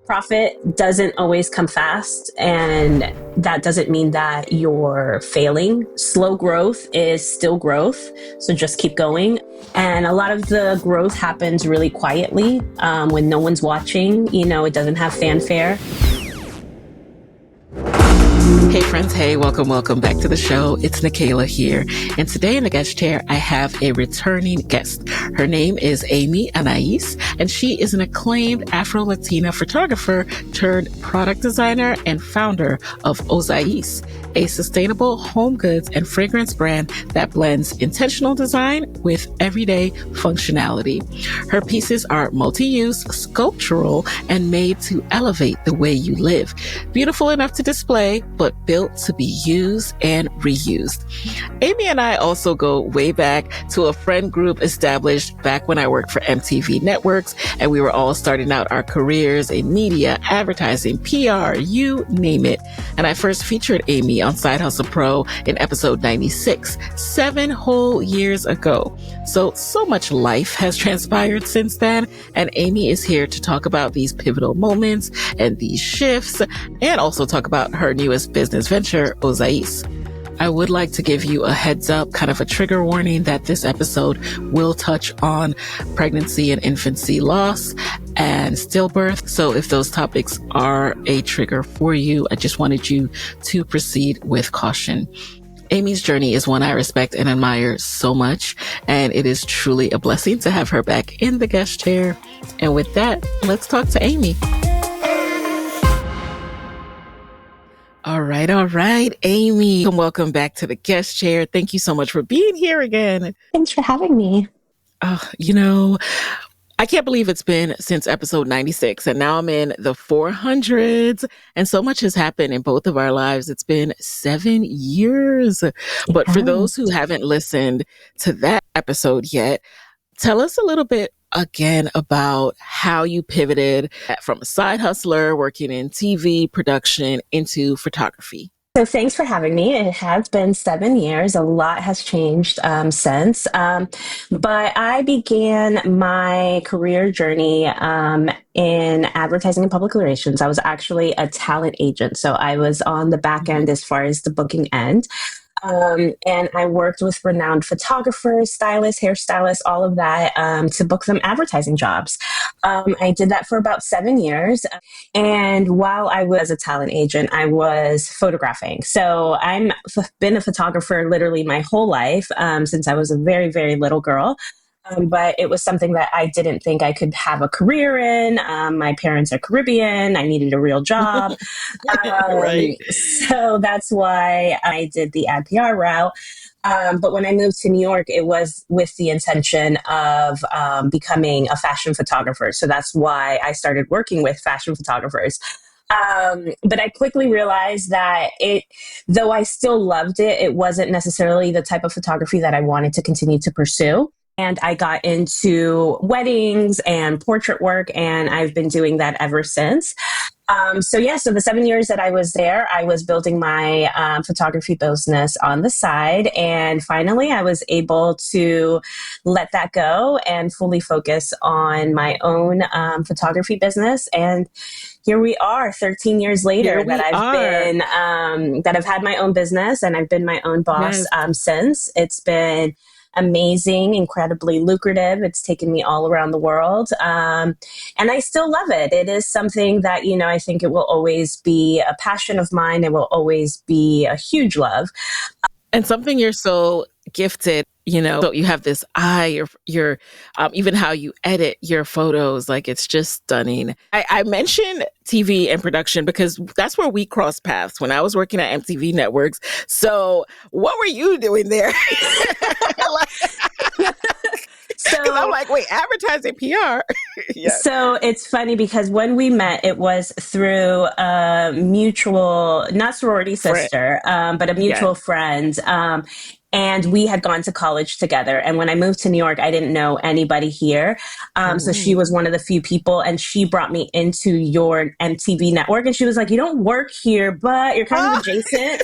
Profit doesn't always come fast, and that doesn't mean that you're failing. Slow growth is still growth, so just keep going. And a lot of the growth happens really quietly when no one's watching. It doesn't have fanfare. Hey friends, hey, welcome back to the show. It's Nikayla here. And today in the guest chair, I have a returning guest. Her name is Amy Anaiz, and she is an acclaimed Afro-Latina photographer turned product designer and founder of Ozais, a sustainable home goods and fragrance brand that blends intentional design with everyday functionality. Her pieces are multi-use, sculptural, and made to elevate the way you live. Beautiful enough to display, but built to be used and reused. Amy and I also go way back to a friend group established back when I worked for MTV Networks, and we were all starting out our careers in media, advertising, PR, you name it. And I first featured Amy on Side Hustle Pro in episode 96, 7 whole years ago. So much life has transpired since then, and Amy is here to talk about these pivotal moments and these shifts, and also talk about her newest business venture, Ozais. I would like to give you a heads up, kind of a trigger warning, that this episode will touch on pregnancy and infancy loss and stillbirth. So if those topics are a trigger for you, I just wanted you to proceed with caution. Amy's journey is one I respect and admire so much, and it is truly a blessing to have her back in the guest chair. And with that, let's talk to Amy. All right, Amy. Welcome back to the guest chair. Thank you so much for being here again. Thanks for having me. I can't believe it's been since episode 96, and now I'm in the 400s, and so much has happened in both of our lives. It's been 7 years. But for those who haven't listened to that episode yet, tell us a little bit again about how you pivoted from a side hustler working in TV production into photography. So thanks for having me. It has been 7 years. A lot has changed since. But I began my career journey in advertising and public relations. I was actually a talent agent. So I was on the back end as far as the booking end. And I worked with renowned photographers, stylists, hairstylists, all of that to book them advertising jobs. I did that for about 7 years. And while I was a talent agent, I was photographing. So I've been a photographer literally my whole life since I was a very, very little girl. But it was something that I didn't think I could have a career in. My parents are Caribbean. I needed a real job. Right. So that's why I did the ad PR route. But when I moved to New York, it was with the intention of becoming a fashion photographer. So that's why I started working with fashion photographers. But I quickly realized that though I still loved it, it wasn't necessarily the type of photography that I wanted to continue to pursue. And I got into weddings and portrait work, and I've been doing that ever since. So the 7 years that I was there, I was building my photography business on the side. And finally, I was able to let that go and fully focus on my own photography business. And here we are 13 years later that I've had my own business, and I've been my own boss since. It's been amazing, incredibly lucrative. It's taken me all around the world. And I still love it. It is something that, I think it will always be a passion of mine. It will always be a huge love. And something you're so gifted, so you have this eye, your even how you edit your photos, like it's just stunning. I mentioned TV and production because that's where we crossed paths when I was working at MTV Networks. So what were you doing there? So I'm like, wait, advertising PR. Yeah. So it's funny because when we met, it was through a mutual, not sorority sister, but a mutual friend. And we had gone to college together. And when I moved to New York, I didn't know anybody here. So she was one of the few people, and she brought me into your MTV network. And she was like, you don't work here, but you're kind of adjacent.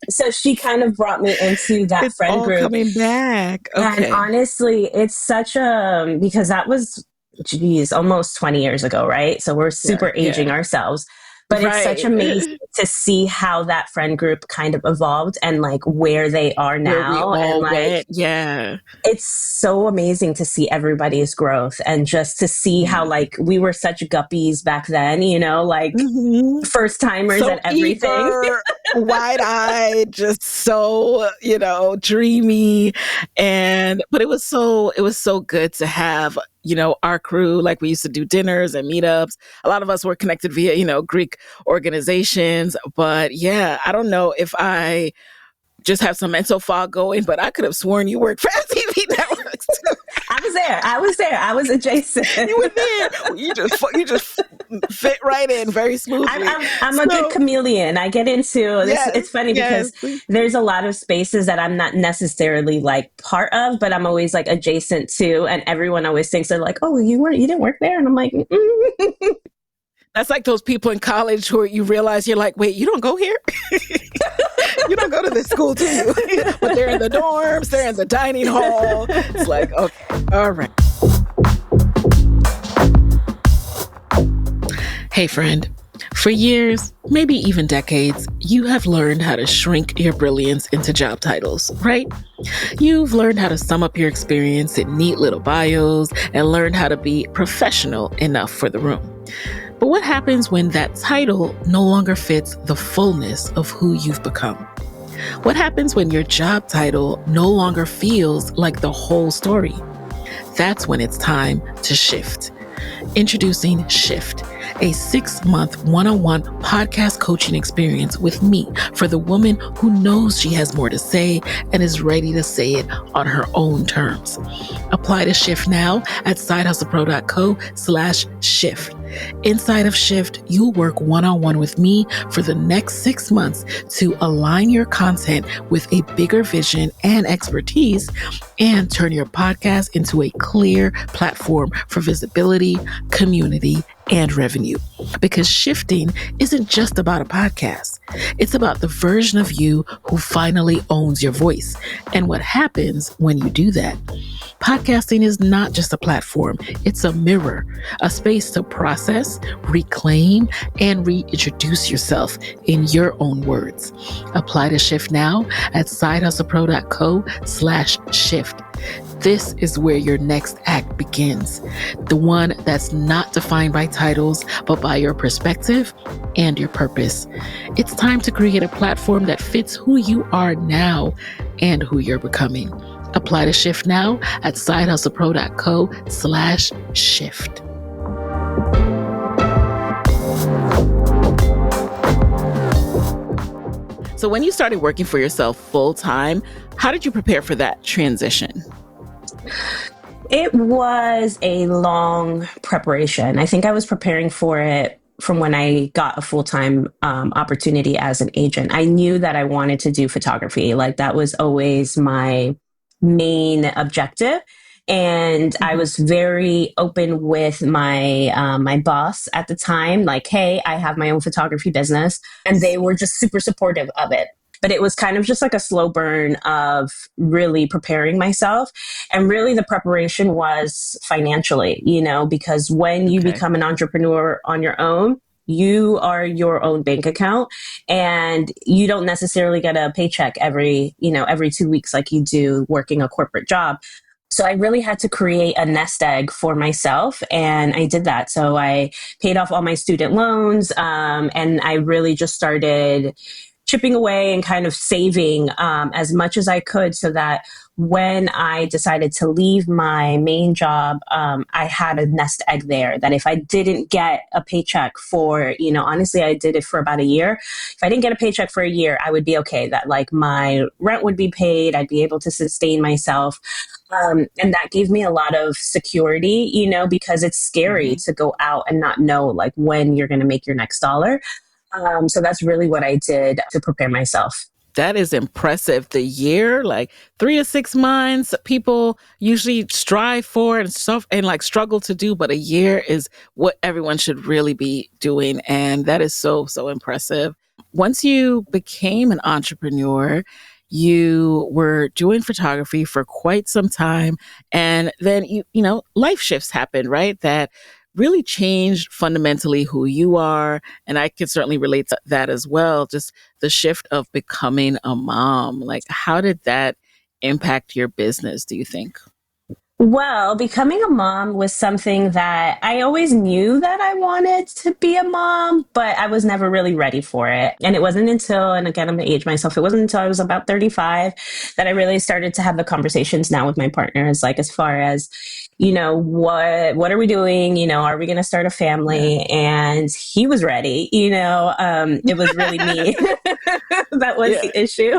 So she kind of brought me into that friend group. Coming back. Okay. And honestly, it's such because that was geez, almost 20 years ago, right? So we're Yeah, super yeah. aging ourselves. But it's such Right. amazing to see how that friend group kind of evolved and like where they are Where we now. And all like, went. Yeah. it's so amazing to see everybody's growth and just to see Yeah. how like we were such guppies back then, you know, like Mhm. first timers So at everything. eager, wide-eyed, just so, dreamy. But it was so good to have, our crew. Like, we used to do dinners and meetups. A lot of us were connected via, Greek organizations. But yeah, I don't know if I just have some mental fog going, but I could have sworn you worked for TV networks too. I was there. I was adjacent. You were there. You just fit right in very smoothly. I'm a good chameleon. I get into this. Yes, It's funny yes. because there's a lot of spaces that I'm not necessarily like part of, but I'm always like adjacent to, and everyone always thinks they're like, "Oh, you didn't work there," and I'm like, That's like those people in college who you realize you're like, wait, you don't go here? You don't go to this school, do you? But they're in the dorms, they're in the dining hall. It's like, okay, all right. Hey, friend. For years, maybe even decades, you have learned how to shrink your brilliance into job titles, right? You've learned how to sum up your experience in neat little bios and learned how to be professional enough for the room. But what happens when that title no longer fits the fullness of who you've become? What happens when your job title no longer feels like the whole story? That's when it's time to shift. Introducing Shift, a 6-month one-on-one podcast coaching experience with me for the woman who knows she has more to say and is ready to say it on her own terms. Apply to Shift now at sidehustlepro.co/shift. Inside of Shift, you'll work one-on-one with me for the next 6 months to align your content with a bigger vision and expertise and turn your podcast into a clear platform for visibility, community, and revenue. Because shifting isn't just about a podcast. It's about the version of you who finally owns your voice and what happens when you do that. Podcasting is not just a platform. It's a mirror, a space to process, reclaim, and reintroduce yourself in your own words. Apply to Shift now at sidehustlepro.co/shift. This is where your next act begins. The one that's not defined by titles, but by your perspective and your purpose. It's time to create a platform that fits who you are now and who you're becoming. Apply to Shift now at sidehustlepro.co/shift. So when you started working for yourself full time, how did you prepare for that transition? It was a long preparation. I think I was preparing for it from when I got a full-time opportunity as an agent. I knew that I wanted to do photography. Like that was always my main objective. And I was very open with my my boss at the time, like, hey, I have my own photography business. And they were just super supportive of it. But it was kind of just like a slow burn of really preparing myself. And really the preparation was financially, because when you become an entrepreneur on your own, you are your own bank account and you don't necessarily get a paycheck every 2 weeks like you do working a corporate job. So I really had to create a nest egg for myself, and I did that. So I paid off all my student loans, and I really just started chipping away and kind of saving as much as I could so that when I decided to leave my main job, I had a nest egg there that if I didn't get a paycheck for, honestly, I did it for about a year. If I didn't get a paycheck for a year, I would be okay. That like my rent would be paid. I'd be able to sustain myself. And that gave me a lot of security, because it's scary to go out and not know like when you're going to make your next dollar. So that's really what I did to prepare myself. That is impressive. The year, like 3 to 6 months, people usually strive for and stuff and like struggle to do, but a year is what everyone should really be doing. And that is so, so impressive. Once you became an entrepreneur, you were doing photography for quite some time. And then, life shifts happened, right? That really changed fundamentally who you are. And I can certainly relate to that as well. Just the shift of becoming a mom. Like, how did that impact your business, do you think? Well, becoming a mom was something that I always knew that I wanted to be a mom, but I was never really ready for it. And it wasn't until, and again, I'm going to age myself, it wasn't until I was about 35 that I really started to have the conversations now with my partners, like as far as, what are we doing? Are we going to start a Yeah. family? And he was ready, it was really me that was Yeah. the issue.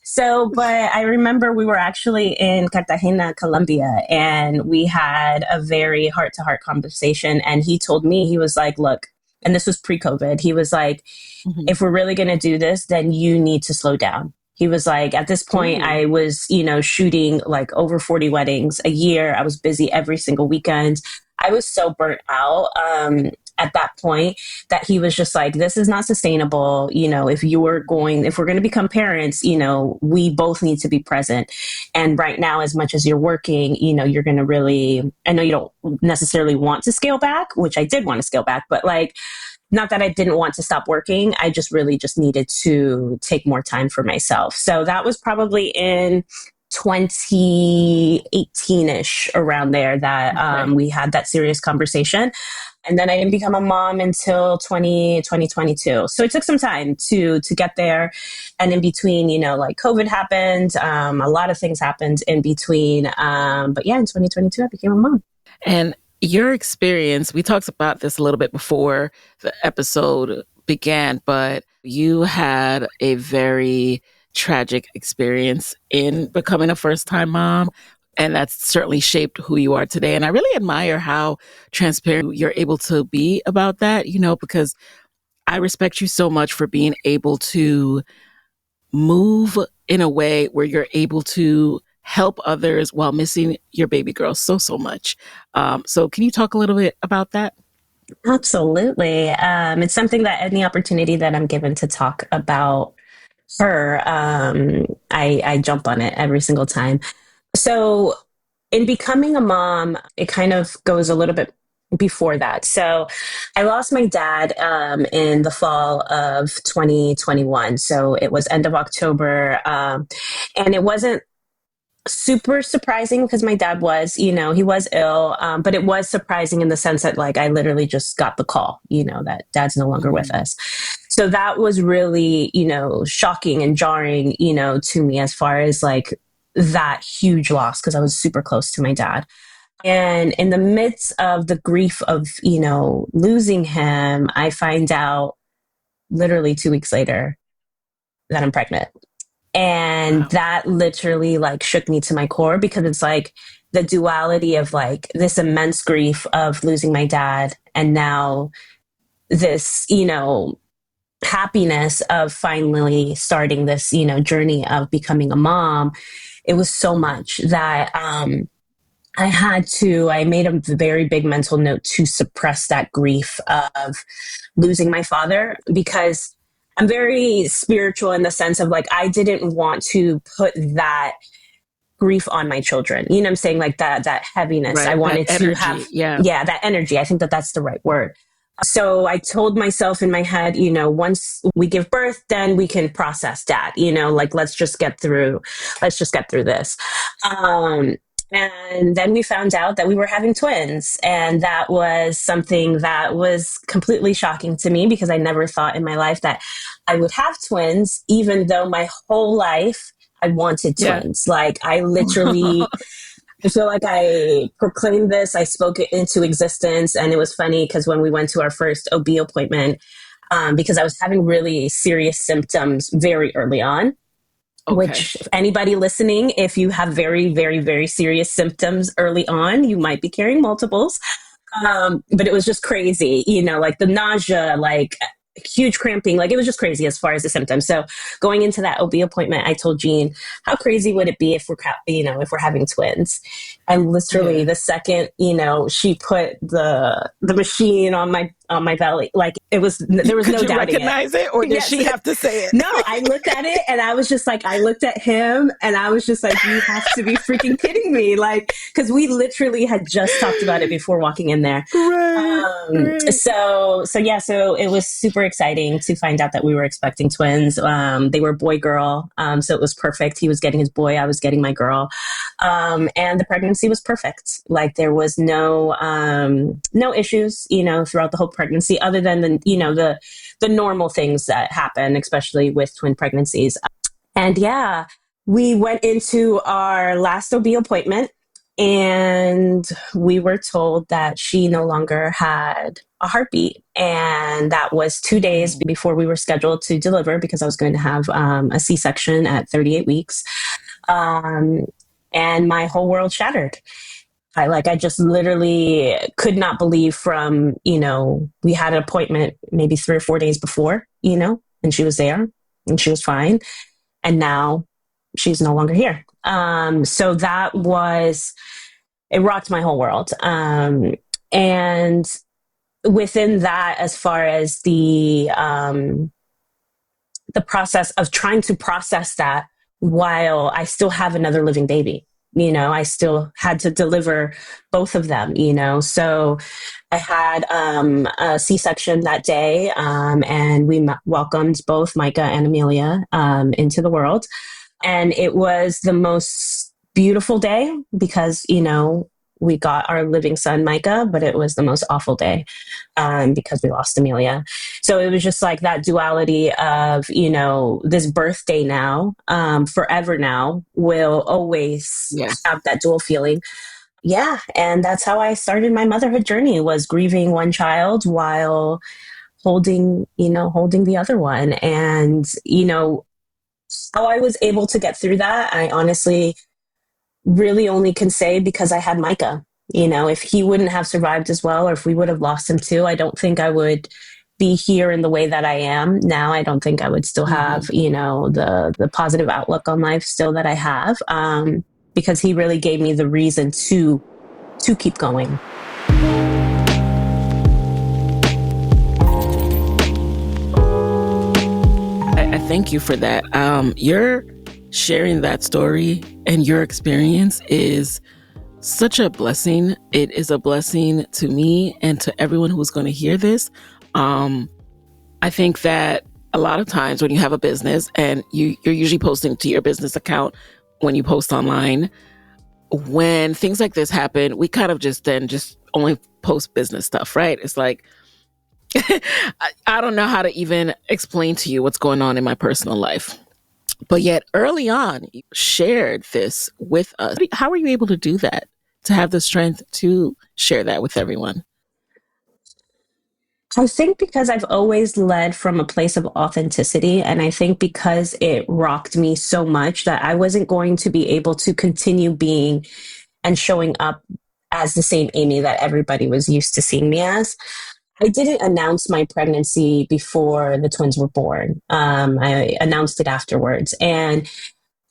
So, but I remember we were actually in Cartagena, Colombia, and we had a very heart to heart conversation. And he told me, he was like, look, and this was pre COVID, he was like, Hmm. if we're really going to do this, then you need to slow down. He was like, at this point, Ooh. I was, shooting like over 40 weddings a year. I was busy every single weekend. I was so burnt out at that point that he was just like, this is not sustainable. If we're going to become parents, we both need to be present. And right now, as much as you're working, you're going to really, I know you don't necessarily want to scale back, which I did want to scale back, but like, not that I didn't want to stop working. I just really just needed to take more time for myself. So that was probably in 2018-ish, around there, that Okay. we had that serious conversation. And then I didn't become a mom until 2022. So it took some time to get there. And in between, like COVID happened. A lot of things happened in between. But yeah, in 2022, I became a mom. And your experience, we talked about this a little bit before the episode began, but you had a very tragic experience in becoming a first time mom. And that's certainly shaped who you are today. And I really admire how transparent you're able to be about that, because I respect you so much for being able to move in a way where you're able to help others while missing your baby girl so much. So can you talk a little bit about that? Absolutely. It's something that any opportunity that I'm given to talk about her, I jump on it every single time. So, in becoming a mom, it kind of goes a little bit before that. So, I lost my dad in the fall of 2021. So, it was end of October. And it wasn't super surprising because my dad was, he was ill. But it was surprising in the sense that, like, I literally just got the call, that dad's no longer with Mhm. us. So that was really, shocking and jarring, to me, as far as like that huge loss, because I was super close to my dad. And in the midst of the grief of, losing him, I find out literally 2 weeks later that I'm pregnant. And Wow. that literally like shook me to my core, because it's like the duality of like this immense grief of losing my dad, and now this, happiness of finally starting this, journey of becoming a mom. It was so much that I made a very big mental note to suppress that grief of losing my father, because I'm very spiritual in the sense of like, I didn't want to put that grief on my children. You know what I'm saying? Like that heaviness. I Right. That wanted to have, energy. Yeah. yeah, that energy. I think that that's the right word. So I told myself in my head, once we give birth, then we can process that, like let's just get through this. Um, and then we found out that we were having twins. And that was something that was completely shocking to me, because I never thought in my life that I would have twins, even though my whole life I wanted Yeah. twins. Like I literally, I feel like I proclaimed this, I spoke it into existence. And it was funny because when we went to our first OB appointment, because I was having really serious symptoms very early on, Okay. which anybody listening, if you have very, very, very serious symptoms early on, you might be carrying multiples. But it was just crazy, like the nausea, like huge cramping, like it was just crazy as far as the symptoms. So going into that OB appointment, I told Jean, how crazy would it be if if we're having twins? And literally Yeah. the second, she put the machine on on my belly. Like there was Could no you doubting recognize it, or did Yes. she have to say it? No, I looked at it and I was just like, I looked at him and I was just like, you have to be freaking kidding me. Like, cause we literally had just talked about it before walking in there. Right. So it was super exciting to find out that we were expecting twins. They were boy girl. So it was perfect. He was getting his boy. I was getting my girl. And the pregnancy was perfect. Like there was no issues, throughout the whole pregnancy other than the normal things that happen, especially with twin pregnancies. And yeah, we went into our last OB appointment and we were told that she no longer had a heartbeat. And that was 2 days before we were scheduled to deliver because I was going to have a C-section at 38 weeks. And my whole world shattered. I just literally could not believe from, we had an appointment maybe 3 or 4 days before, and she was there and she was fine. And now she's no longer here. So it rocked my whole world. And within that, as far as the process of trying to process that while I still have another living baby, I still had to deliver both of them, so I had a C-section that day, and we welcomed both Micah and Amelia into the world. And it was the most beautiful day because, we got our living son, Micah, but it was the most awful day because we lost Amelia. So it was just like that duality of, this birthday now, forever now, will always have that dual feeling. Yeah. And that's how I started my motherhood journey, was grieving one child while holding the other one. And, how I was able to get through that, I honestly really only can say because I had Micah. If he wouldn't have survived as well, or if we would have lost him too, I don't think I would be here in the way that I am now. I don't think I would still have, the positive outlook on life still that I have, because he really gave me the reason to keep going. I thank you for that. You're sharing that story and your experience is such a blessing. It is a blessing to me and to everyone who's going to hear this. I think that a lot of times when you have a business and you're usually posting to your business account when you post online, when things like this happen, we kind of just only post business stuff, right? It's like, I don't know how to even explain to you what's going on in my personal life. But yet early on, you shared this with us. How were you able to do that, to have the strength to share that with everyone? I think because I've always led from a place of authenticity. And I think because it rocked me so much that I wasn't going to be able to continue being and showing up as the same Amy that everybody was used to seeing me as. I didn't announce my pregnancy before the twins were born. I announced it afterwards. And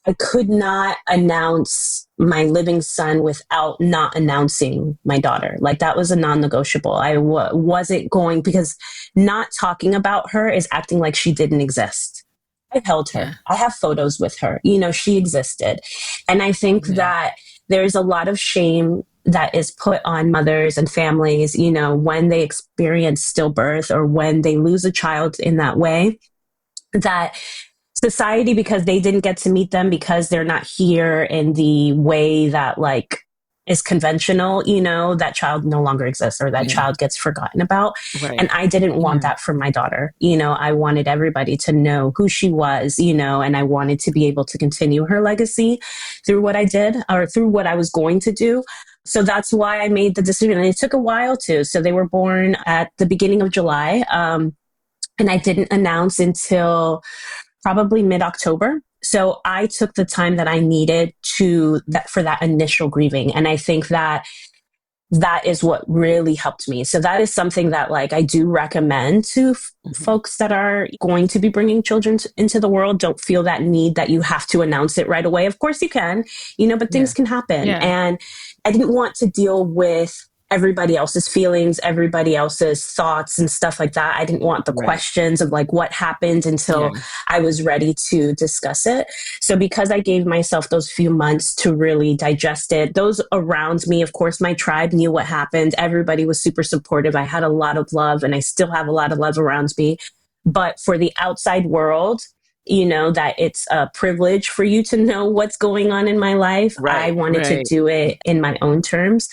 I could not announce my living son without not announcing my daughter. Like that was a non-negotiable. I wasn't going, because not talking about her is acting like she didn't exist. I held her. Yeah. I have photos with her. She existed. And I think that there's a lot of shame that is put on mothers and families, when they experience stillbirth or when they lose a child in that way, that society, because they didn't get to meet them, because they're not here in the way that is conventional, that child no longer exists or that child gets forgotten about. Right. And I didn't want that for my daughter. I wanted everybody to know who she was, and I wanted to be able to continue her legacy through what I did or through what I was going to do. So that's why I made the decision. And it took a while too. So they were born at the beginning of July. And I didn't announce until probably mid-October. So I took the time that I needed for that initial grieving. And I think that is what really helped me. So that is something that I do recommend to folks that are going to be bringing children into the world. Don't feel that need that you have to announce it right away. Of course you can, but things can happen. Yeah. And I didn't want to deal with everybody else's feelings, everybody else's thoughts and stuff like that. I didn't want the Right. questions of like what happened Yeah. until I was ready to discuss it. So because I gave myself those few months to really digest it, those around me, of course, my tribe knew what happened. Everybody was super supportive. I had a lot of love and I still have a lot of love around me. But for the outside world, that it's a privilege for you to know what's going on in my life. I Right. wanted to Right. do it in my own terms.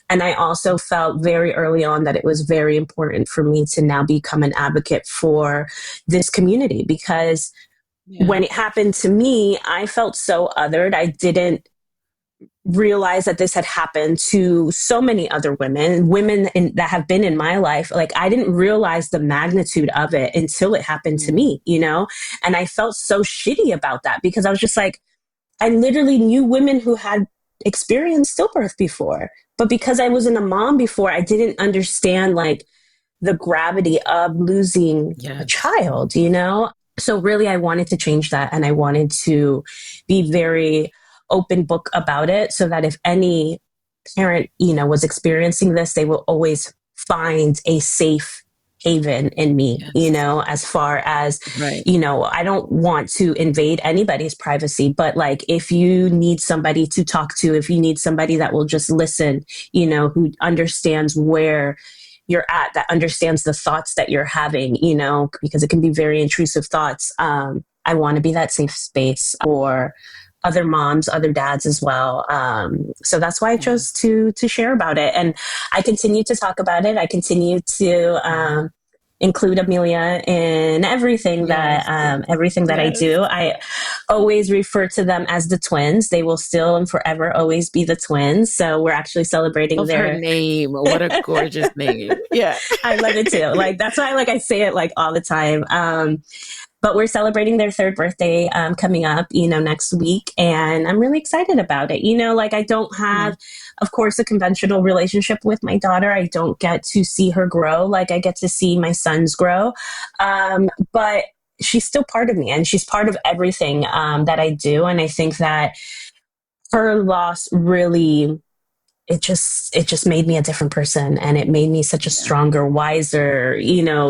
And I also felt very early on that it was very important for me to now become an advocate for this community because Yeah. when it happened to me, I felt so othered. I didn't realize that this had happened to so many other that have been in my life. Like I didn't realize the magnitude of it until it happened to Yeah. me, and I felt so shitty about that because I was just like, I literally knew women who had experienced stillbirth before, but because I wasn't a mom before, I didn't understand like the gravity of losing a Yes. child. So really I wanted to change that and I wanted to be very open book about it so that if any parent, was experiencing this, they will always find a safe haven in me, Yes. as far as, Right. I don't want to invade anybody's privacy, but like if you need somebody to talk to, if you need somebody that will just listen, who understands where you're at, that understands the thoughts that you're having, because it can be very intrusive thoughts. I want to be that safe space for other moms, other dads as well. So that's why I chose Yes. to share about it, and I continue to talk about it. I continue to include Amelia in Yes. everything that I Yes. do. I always refer to them as the twins. They will still and forever always be the twins. So we're actually celebrating Love her their name. What a gorgeous name. Yeah. I love it too. Like that's why like I say it like all the time. But we're celebrating their third birthday coming up, next week. And I'm really excited about it. Like I don't Yeah. have, of course, a conventional relationship with my daughter. I don't get to see her grow like I get to see my sons grow. But she's still part of me and she's part of everything that I do. And I think that her loss really it just made me a different person and it made me such a Yeah. stronger, wiser,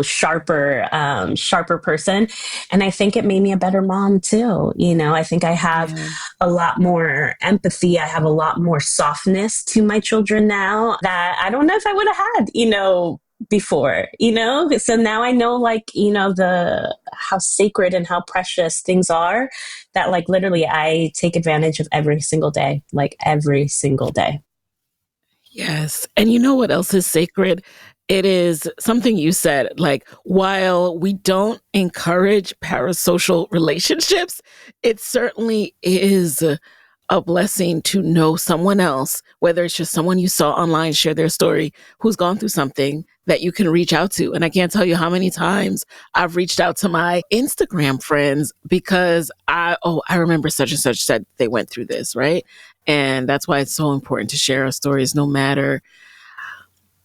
sharper person. And I think it made me a better mom too. I think I have Yeah. a lot more empathy. I have a lot more softness to my children now that I don't know if I would have had, before, so now I know like, the how sacred and how precious things are that like literally I take advantage of every single day, like every single day. Yes. And you know what else is sacred? It is something you said, like, while we don't encourage parasocial relationships, it certainly is a blessing to know someone else, whether it's just someone you saw online share their story, who's gone through something that you can reach out to. And I can't tell you how many times I've reached out to my Instagram friends because I remember such and such said they went through this, right? And that's why it's so important to share our stories, no matter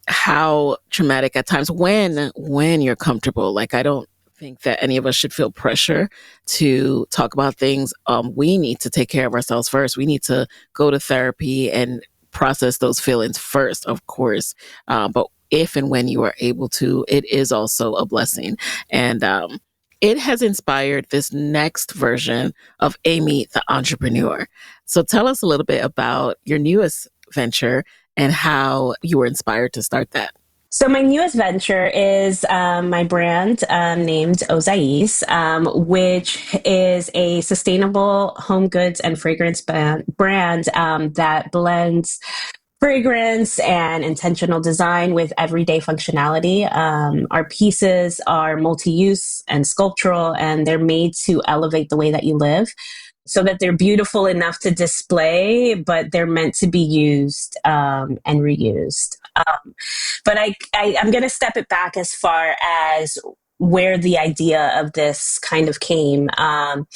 how traumatic at times when you're comfortable. Like I don't think that any of us should feel pressure to talk about things. We need to take care of ourselves first. We need to go to therapy and process those feelings first, of course. But if and when you are able to, it is also a blessing. And it has inspired this next version of Amy the entrepreneur. So tell us a little bit about your newest venture and how you were inspired to start that. So my newest venture is my brand named Ozais, which is a sustainable home goods and fragrance brand that blends fragrance and intentional design with everyday functionality. Our pieces are multi-use and sculptural, and they're made to elevate the way that you live so that they're beautiful enough to display, but they're meant to be used and reused. But I'm going to step it back as far as where the idea of this kind of came. And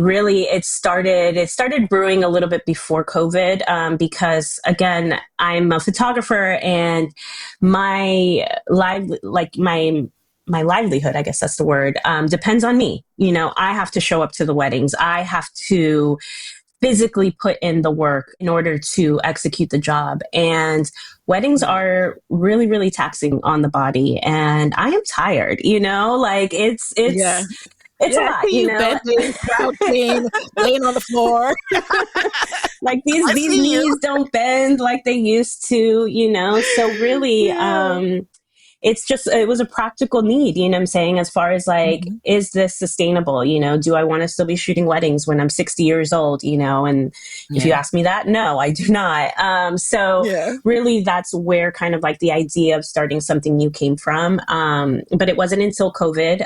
really it started brewing a little bit before COVID, because again, I'm a photographer and my livelihood, I guess that's the word, depends on me. I have to show up to the weddings. I have to physically put in the work in order to execute the job. And weddings Right. are really, really taxing on the body, and I am tired, like Yeah. it's a Yeah. I lot, see you bending, crouching, laying on the floor. like these I these see you. knees don't bend like they used to, so really, Yeah. it was a practical need, what I'm saying, as far as like, Mhm. is this sustainable? Do I want to still be shooting weddings when I'm 60 years old? And if you Yeah. ask me that, no, I do not. So Yeah. really that's where kind of like the idea of starting something new came from. But it wasn't until COVID,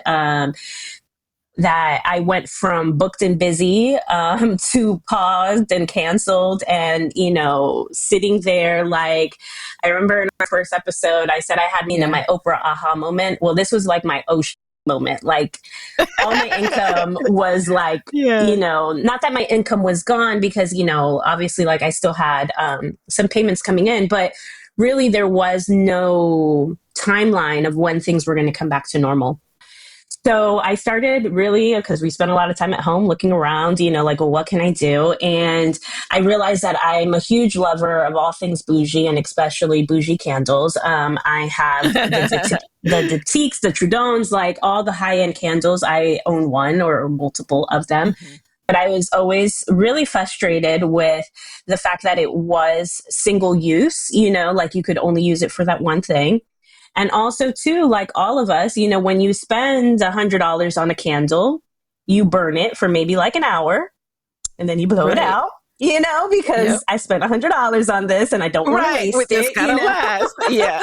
that I went from booked and busy, to paused and canceled, and sitting there. Like, I remember in our first episode, I said I had Yeah. my Oprah aha moment. Well, this was like my Osh moment. Like, all my income was like, Yeah. not that my income was gone, because obviously, like, I still had some payments coming in, but really there was no timeline of when things were going to come back to normal. So I started, really, because we spent a lot of time at home looking around, like, well, what can I do? And I realized that I'm a huge lover of all things bougie, and especially bougie candles. I have the Detiques, the Trudones, like all the high end candles. I own one or multiple of them. Mhm. But I was always really frustrated with the fact that it was single use, like you could only use it for that one thing. And also, too, like all of us, when you spend $100 on a candle, you burn it for maybe like an hour, and then you blow it Right. out, Yep. because I spent $100 on this and I don't want to Right. With waste this it, gotta last. Yeah.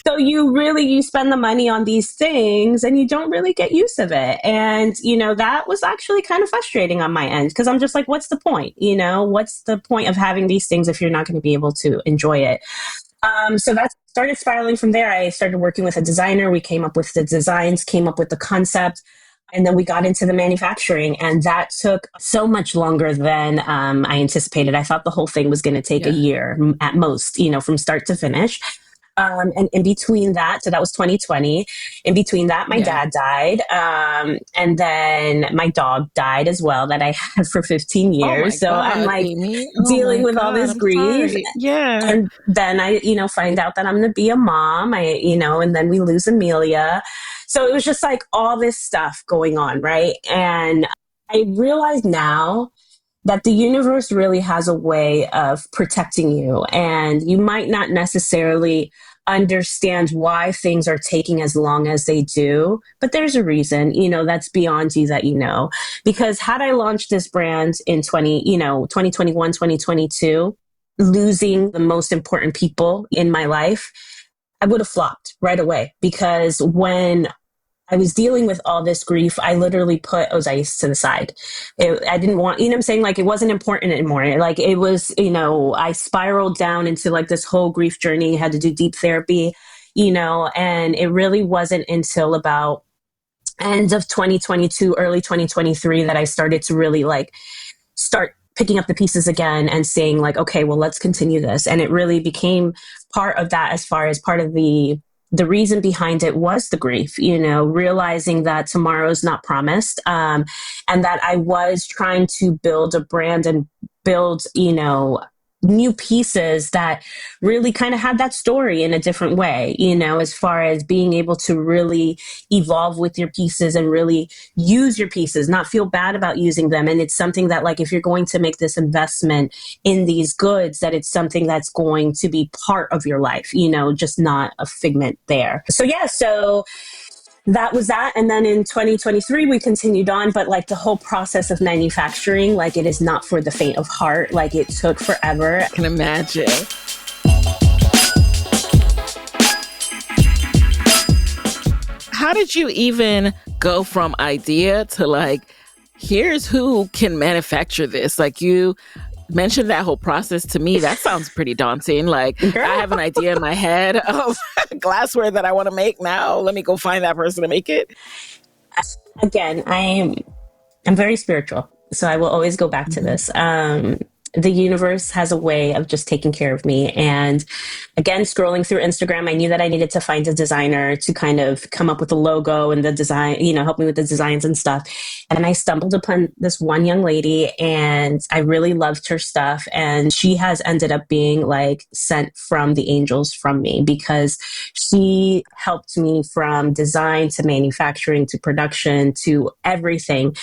So you spend the money on these things and you don't really get use of it. And, that was actually kind of frustrating on my end, because I'm just like, what's the point? What's the point of having these things if you're not going to be able to enjoy it? So that started spiraling from there. I started working with a designer. We came up with the designs, came up with the concept, and then we got into the manufacturing. And that took so much longer than I anticipated. I thought the whole thing was going to take a Yeah. year at most, from start to finish. And in between that, so that was 2020. In between that, my Yeah. dad died. And then my dog died as well, that I had for 15 Oh my years. So I'm God, like Amy. Oh dealing my with all God. this I'm grief. sorry. Yeah. And then I, find out that I'm going to be a mom. And then we lose Amelia. So it was just like all this stuff going on, right? And I realize now that the universe really has a way of protecting you, and you might not necessarily understand why things are taking as long as they do, but there's a reason, that's beyond you, that because had I launched this brand in 2021, 2022, losing the most important people in my life, I would have flopped right away, because when I was dealing with all this grief, I literally put Ozais to the side. I didn't want, what I'm saying? Like, it wasn't important anymore. Like, it was, I spiraled down into like this whole grief journey, had to do deep therapy, and it really wasn't until about end of 2022, early 2023, that I started to really like start picking up the pieces again and saying like, okay, well, let's continue this. And it really became part of that, as far as part of the reason behind it was the grief, realizing that tomorrow's not promised, and that I was trying to build a brand and build, new pieces that really kind of had that story in a different way, as far as being able to really evolve with your pieces and really use your pieces, not feel bad about using them. And it's something that, like, if you're going to make this investment in these goods, that it's something that's going to be part of your life, just not a figment there. So yeah, so that was that. And then in 2023, we continued on, but like the whole process of manufacturing, like, it is not for the faint of heart. Like, it took forever. I can imagine. How did you even go from idea to like, here's who can manufacture this? Like, you mentioned that whole process to me. That sounds pretty daunting. Like, Girl. I have an idea in my head of glassware that I want to make. Now let me go find that person to make it. Again, I'm very spiritual, so I will always go back to Mhm. this. the universe has a way of just taking care of me. And again, scrolling through Instagram, I knew that I needed to find a designer to kind of come up with a logo and the design, help me with the designs and stuff. And I stumbled upon this one young lady and I really loved her stuff. And she has ended up being like sent from the angels from me, because she helped me from design to manufacturing to production to everything,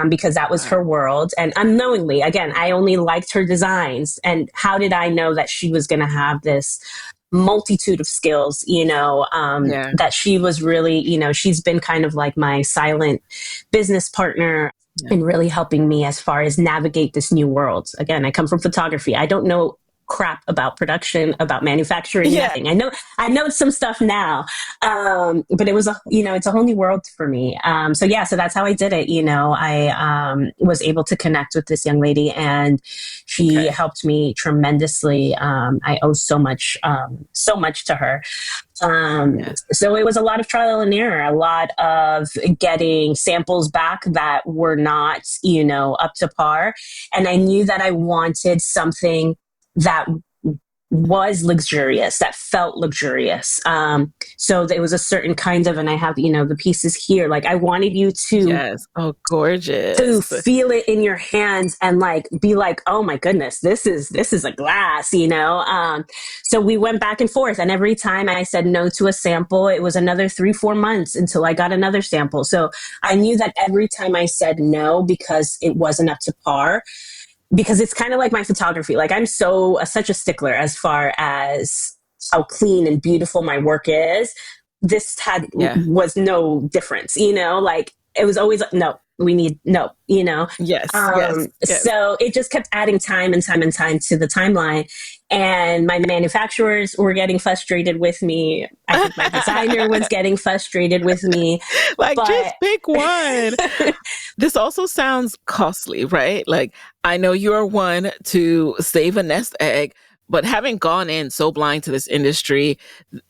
because that was her world. And unknowingly, again, I only liked her designs. And how did I know that she was going to have this multitude of skills, that she was really, she's been kind of like my silent business partner and really helping me as far as navigate this new world. Again, I come from photography. I don't know crap about production, about manufacturing, nothing. I know some stuff now. But it was it's a whole new world for me. So that's how I did it. I was able to connect with this young lady and she helped me tremendously. I owe so much to her. So it was a lot of trial and error, a lot of getting samples back that were not, up to par. And I knew that I wanted something that was luxurious, that felt luxurious. So there was a certain kind of, and I have, the pieces here, like I wanted you to, gorgeous, to feel it in your hands and like, be like, oh my goodness, this is a glass, So we went back and forth. And every time I said no to a sample, it was another 3-4 months until I got another sample. So I knew that every time I said no, because it wasn't up to par, because it's kind of like my photography. Like I'm such a stickler as far as how clean and beautiful my work is. This was no difference, like it was always no, we need no, Yes. So it just kept adding time and time and time to the timeline. And my manufacturers were getting frustrated with me. I think my designer was getting frustrated with me. Just pick one. This also sounds costly, right? Like, I know you're one to save a nest egg, but having gone in so blind to this industry,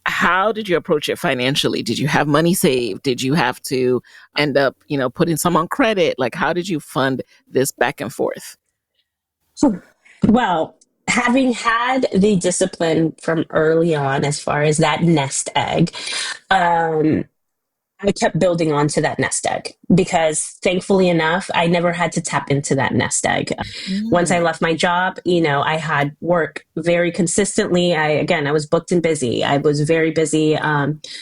how did you approach it financially? Did you have money saved? Did you have to end up, putting some on credit? Like, how did you fund this back and forth? Well, having had the discipline from early on, as far as that nest egg, I kept building onto that nest egg, because thankfully enough, I never had to tap into that nest egg. Once I left my job, I had work very consistently. I was booked and busy. I was very busy.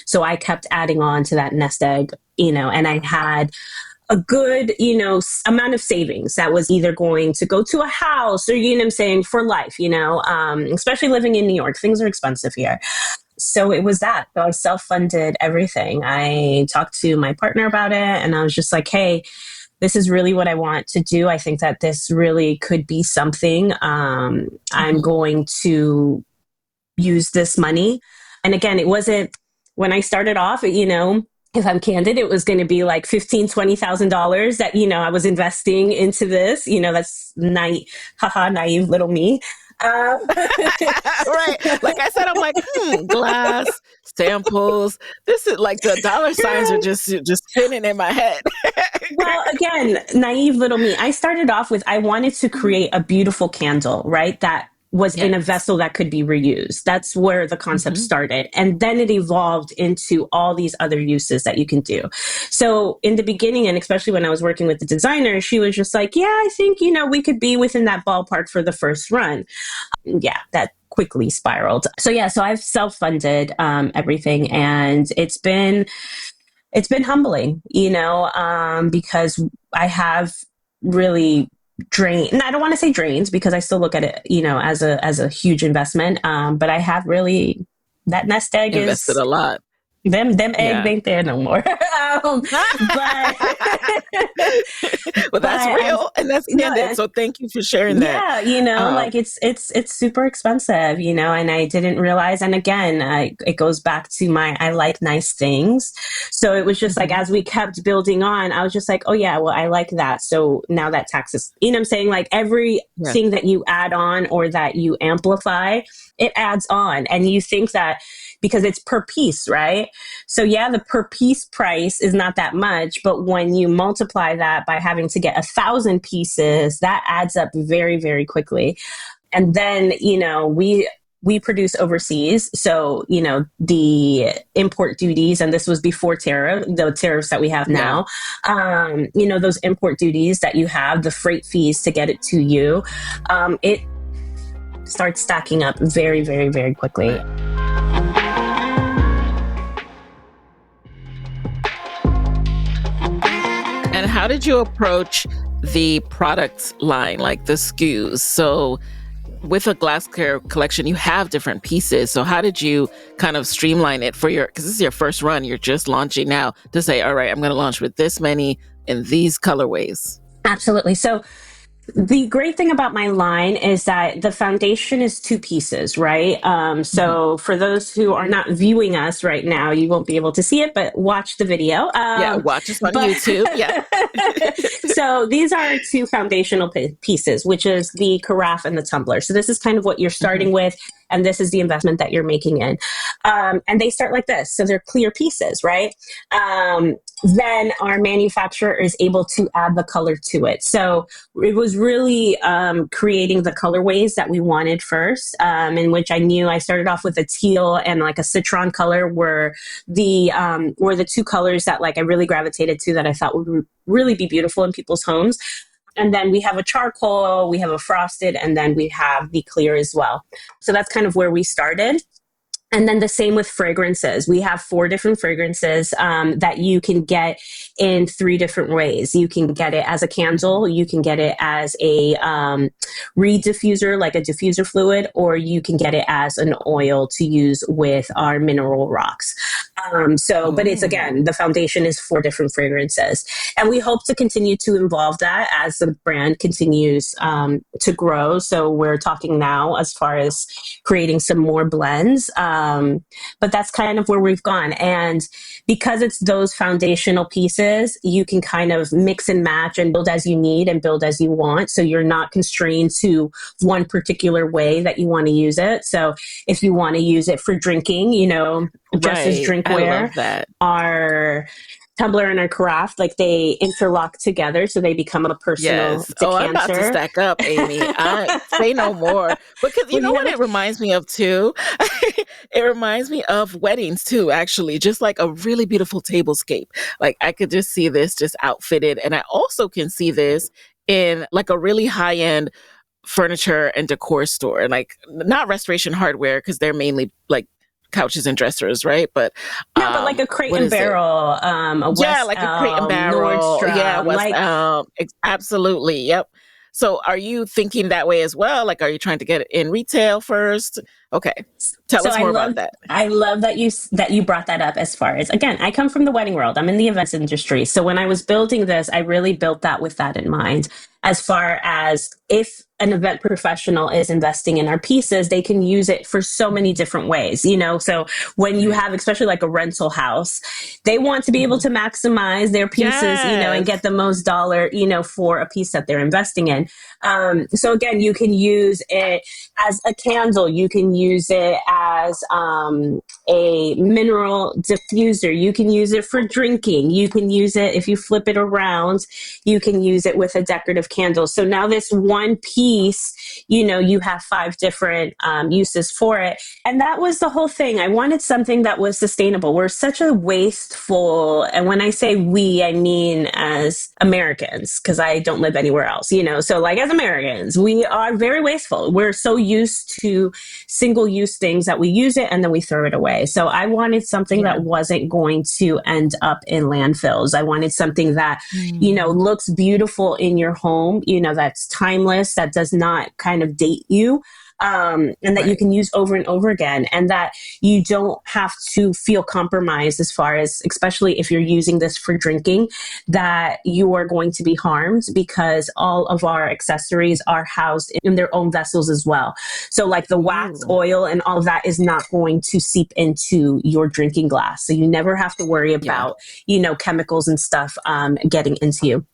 So I kept adding on to that nest egg, and I had a good, amount of savings that was either going to go to a house or, for life, especially living in New York, things are expensive here. So it was that. So I self-funded everything. I talked to my partner about it and I was just like, hey, this is really what I want to do. I think that this really could be something. I'm going to use this money. And again, it wasn't, when I started off, if I'm candid, it was going to be like $15,000, $20,000 that, I was investing into this, that's naive little me. Right. Like I said, I'm like, glass, samples. This is like the dollar signs are just spinning in my head. Well, again, naive little me. I started off with, I wanted to create a beautiful candle, right? That was in a vessel that could be reused. That's where the concept started. And then it evolved into all these other uses that you can do. So in the beginning, and especially when I was working with the designer, she was just like, yeah, I think, we could be within that ballpark for the first run. That quickly spiraled. So I've self-funded everything. And it's been humbling, because I have really drained, and I don't want to say drains because I still look at it, as a huge investment. But I have really, that nest egg invested a lot. Them eggs ain't there no more. But that's real and that's candid. So thank you for sharing that. Yeah, like it's super expensive, and I didn't realize. And again, it goes back to I like nice things. So it was just like, as we kept building on, I was just like, oh yeah, well, I like that. So now that taxes, I'm saying, like everything that you add on or that you amplify, it adds on. And you think that because it's per piece, right? So yeah, the per piece price is not that much, but when you multiply that by having to get 1,000 pieces, that adds up very, very quickly. And then, we produce overseas. So, the import duties, and this was before the tariffs that we have now, those import duties that you have, the freight fees to get it to you, it starts stacking up very, very, very quickly. And how did you approach the product line, like the SKUs? So with a glassware collection, you have different pieces. So how did you kind of streamline it because this is your first run, you're just launching now, to say, all right, I'm going to launch with this many in these colorways? Absolutely. So the great thing about my line is that the foundation is 2 pieces, right? So for those who are not viewing us right now, you won't be able to see it, but watch the video. Watch us on YouTube. Yeah. So these are 2 foundational pieces, which is the carafe and the tumbler. So this is kind of what you're starting with, and this is the investment that you're making in. And they start like this. So they're clear pieces, right? Then our manufacturer is able to add the color to it. So it was really creating the colorways that we wanted first, in which I started off with a teal and like a citron color were the 2 colors that like I really gravitated to, that I thought would really be beautiful in people's homes. And then we have a charcoal, we have a frosted, and then we have the clear as well. So that's kind of where we started. And then the same with fragrances. We have 4 different fragrances that you can get in 3 different ways. You can get it as a candle, you can get it as a reed diffuser, like a diffuser fluid, or you can get it as an oil to use with our mineral rocks. But it's, again, the foundation is 4 different fragrances. And we hope to continue to evolve that as the brand continues to grow. So we're talking now as far as creating some more blends. But that's kind of where we've gone. And because it's those foundational pieces, you can kind of mix and match and build as you need and build as you want. So you're not constrained to one particular way that you want to use it. So if you want to use it for drinking, just as drinkware, our tumbler and our carafe, like they interlock together, so they become a personal decanter. I'm about to stack up, Amy. I say no more. Because you know what it reminds me of too? It reminds me of weddings too, actually. Just like a really beautiful tablescape. Like I could just see this just outfitted. And I also can see this in like a really high-end furniture and decor store. Like not Restoration Hardware, because they're mainly like couches and dressers, right? But but like a Crate and Barrel, like a Crate and Barrel, Nordstrom, absolutely, yep. So, are you thinking that way as well? Like, are you trying to get it in retail first? Okay, tell us more about that. I love that you brought that up. As far as, again, I come from the wedding world. I'm in the events industry. So when I was building this, I really built that with that in mind. As far as if an event professional is investing in our pieces, they can use it for so many different ways, So when you have, especially like a rental house, they want to be able to maximize their pieces, and get the most dollar, for a piece that they're investing in. So again, you can use it as a candle. You can use it as a mineral diffuser. You can use it for drinking. You can use it, if you flip it around, you can use it with a decorative candle. So now this one piece, you have 5 different uses for it. And that was the whole thing. I wanted something that was sustainable. We're such a wasteful, and when I say we, I mean as Americans, because I don't live anywhere else, So like as Americans, we are very wasteful. We're so used to single-use things that we use it and then we throw it away. So I wanted something that wasn't going to end up in landfills. I wanted something that, looks beautiful in your home, that's timeless, that does not kind of date you. And that you can use over and over again, and that you don't have to feel compromised as far as, especially if you're using this for drinking, that you are going to be harmed, because all of our accessories are housed in their own vessels as well. So like the wax, oil, and all of that is not going to seep into your drinking glass. So you never have to worry about, chemicals and stuff getting into you.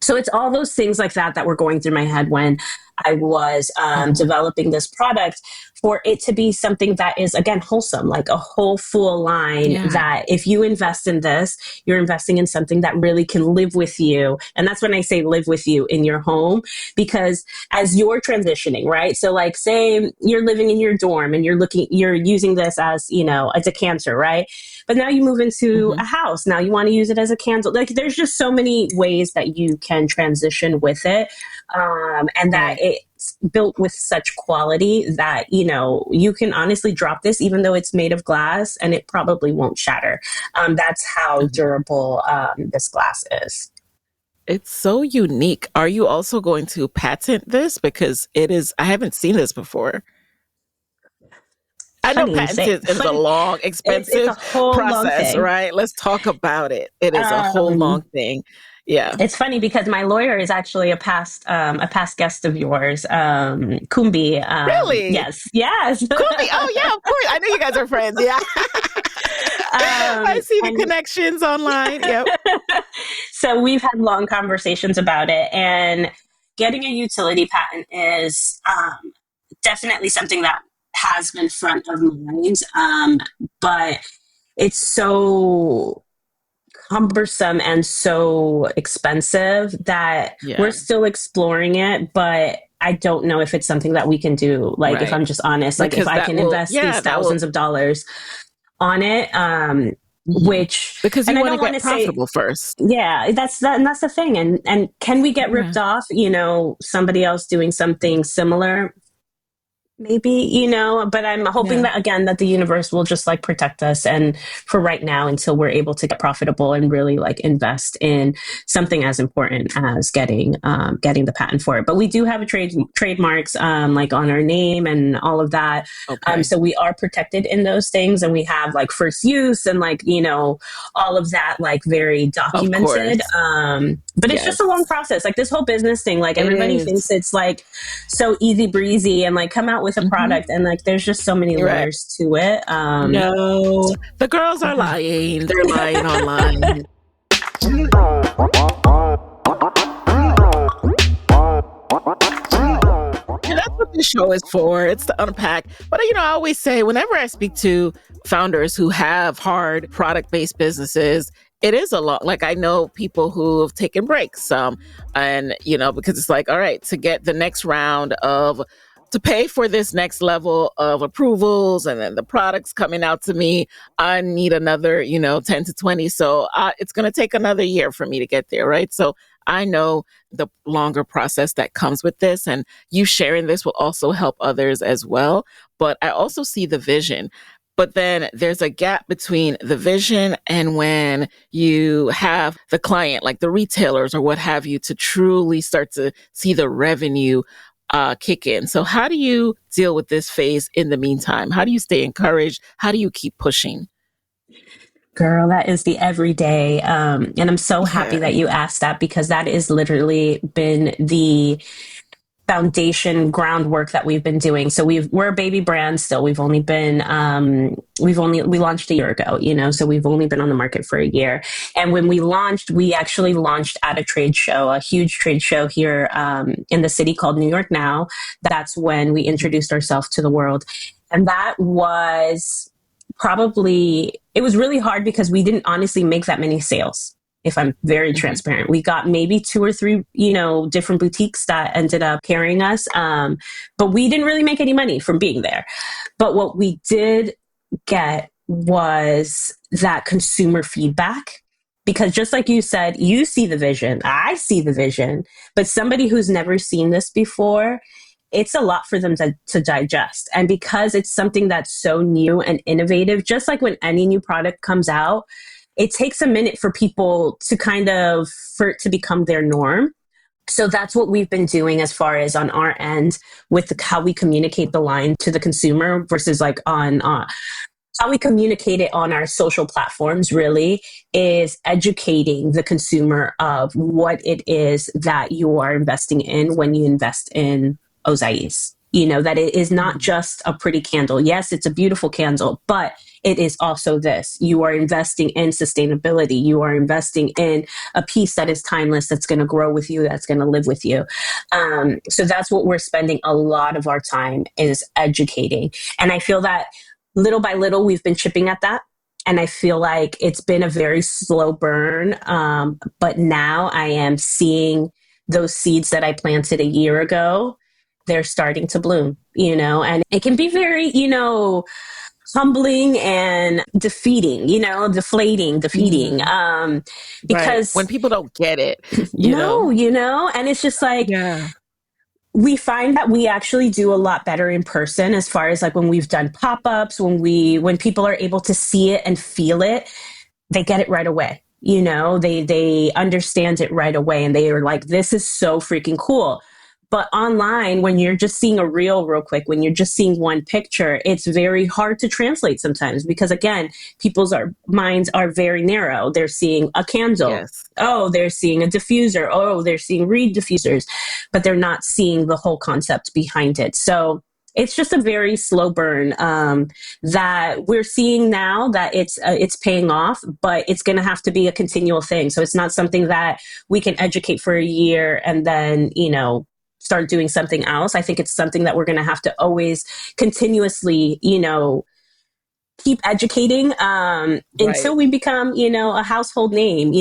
So it's all those things like that were going through my head when I was Mhm. developing this product, for it to be something that is, again, wholesome, like a whole full line, Yeah. that if you invest in this, you're investing in something that really can live with you. And that's when I say live with you in your home, because as you're transitioning, right? So like, say you're living in your dorm and you're using this as, a decanter, right? But now you move into a Hmm. house. Now you want to use it as a candle. Like, there's just so many ways that you can transition with it. And that Right. it's built with such quality that, you can honestly drop this, even though it's made of glass, and it probably won't shatter. That's how Mhm. durable this glass is. It's so unique. Are you also going to patent this? Because I haven't seen this before. I know Funny you say. patent is a long, It's a expensive whole long process, thing. right? Let's talk about it. It is a whole long Um, thing. Yeah. It's funny because my lawyer is actually a past guest of yours, Kumbi. Really? Yes. Cool. Oh, yeah, of course. I know you guys are friends. Yeah. I see the And connections online. Yep. so we've had long conversations about it, and getting a utility patent is definitely something that has been front of mind. But it's so cumbersome and so expensive that we're Yeah. still exploring it. But I don't know if it's something that we can do. Like, if Right. I'm just honest, like if Because I can invest these that will, thousands of dollars on it, mhm. which, Because you and I want to don't want get to say, profitable first. yeah, and that's the thing. And can we get Yeah. ripped off? Somebody else doing something similar? Maybe, but I'm hoping Yeah. that, again, that the universe will just like protect us, and for right now, until we're able to get profitable and really like invest in something as important as getting the patent for it. But we do have a trademarks, like on our name and all of that. Okay. So we are protected in those things, and we have like first use and like, all of that, like very Of documented. course. But it's just a long Yes. process. Like, this whole business thing, like It everybody thinks is. it's like so easy breezy and like come out with a Hmm. product, and like there's just so many Right. layers to it. No, the girls are Yeah. lying. They're lying online. And that's what this show is for. It's to unpack. But, I always say whenever I speak to founders who have hard product based businesses, it is a lot. Like, I know people who have taken breaks, and, because it's like, all right, to get the next round to pay for this next level of approvals and then the products coming out to me, I need another, 10 to 20. So it's going to take another year for me to get there. Right. So I know the longer process that comes with this, and you sharing this will also help others as well. But I also see the vision. But then there's a gap between the vision and when you have the client, like the retailers or what have you, to truly start to see the revenue kick in. So, how do you deal with this phase in the meantime? How do you stay encouraged? How do you keep pushing? Girl, that is the everyday. And I'm so happy Yeah. that you asked that, because that has literally been the foundation groundwork that we've been doing. So we're a baby brand still. We launched a year ago, so we've only been on the market for a year. And when we actually launched at a trade show, a huge trade show here in the city called New York Now. That's when we introduced ourselves to the world. And that was it was really hard because we didn't honestly make that many sales, if I'm very Hmm. transparent. We got maybe two or three, different boutiques that ended up carrying us. But we didn't really make any money from being there. But what we did get was that consumer feedback. Because just like you said, you see the vision, I see the vision, but somebody who's never seen this before, it's a lot for them to digest. And because it's something that's so new and innovative, just like when any new product comes out, it takes a minute for people to for it to become their norm. So that's what we've been doing as far as on our end with how we communicate the line to the consumer versus like on how we communicate it on our social platforms, really is educating the consumer of what it is that you are investing in when you invest in Ozais. that it is not just a pretty candle. Yes, it's a beautiful candle, but it is also this. You are investing in sustainability. You are investing in a piece that is timeless, that's going to grow with you, that's going to live with you. So that's what we're spending a lot of our time is educating. And I feel that little by little, we've been chipping at that. And I feel like it's been a very slow burn. But now I am seeing those seeds that I planted a year ago, they're starting to bloom, and it can be very, humbling and defeating, defeating, Right. because When people don't get it, no, and it's just like, Yeah. we find that we actually do a lot better in person, as far as like when we've done pop-ups, when people are able to see it and feel it, they get it right away. They understand it right away, and they are like, this is so freaking cool. But online, when you're just seeing a reel real quick, when you're just seeing one picture, it's very hard to translate sometimes, because again, people's minds are very narrow. They're seeing a candle. Yes. Oh, they're seeing a diffuser. Oh, they're seeing reed diffusers, but they're not seeing the whole concept behind it. So it's just a very slow burn, that we're seeing now that it's paying off, but it's going to have to be a continual thing. So it's not something that we can educate for a year and then, start doing something else. I think it's something that we're going to have to always continuously, keep educating, until we become, a household name,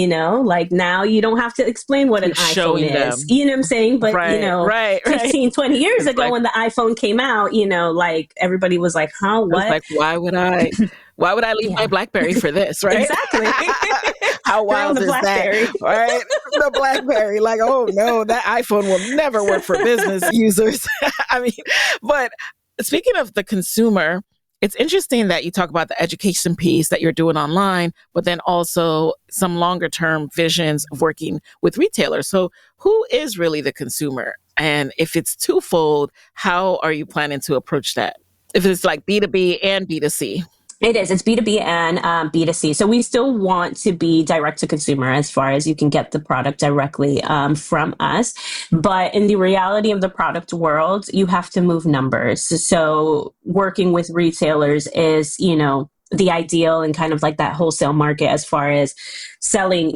like now you don't have to explain what an Showing iPhone is, them. you know what I'm saying? But, Right. 15, 20 years It's ago, like, when the iPhone came out, like everybody was like, huh, it was what? like, why would I leave my Yeah, BlackBerry for this, right? exactly. How Girl, wild the is that, BlackBerry. right? The BlackBerry, like, oh no, that iPhone will never work for business users. I mean, but speaking of the consumer, it's interesting that you talk about the education piece that you're doing online, but then also some longer term visions of working with retailers. So who is really the consumer? And if it's twofold, how are you planning to approach that? If it's like B2B and B2C? It is. It's B2B and B2C. So we still want to be direct to consumer, as far as you can get the product directly from us. But in the reality of the product world, you have to move numbers. So working with retailers is, the ideal, and kind of like that wholesale market, as far as selling,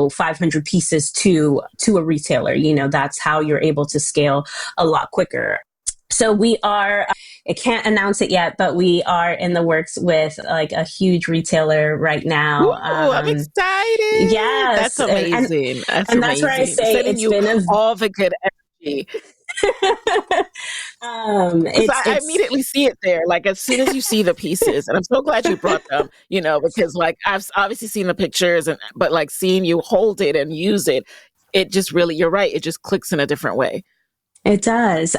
500 pieces to a retailer. That's how you're able to scale a lot quicker. So we are, I can't announce it yet, but we are in the works with like a huge retailer right now. Ooh, I'm excited. Yes. That's amazing. That's And that's where I amazing. say Sending it's you been a, all the good energy. Because I it's, immediately see it there. Like as soon as you see the pieces, and I'm so glad you brought them, because like I've obviously seen the pictures, but like seeing you hold it and use it, it just really, you're right. It just clicks in a different way. It does.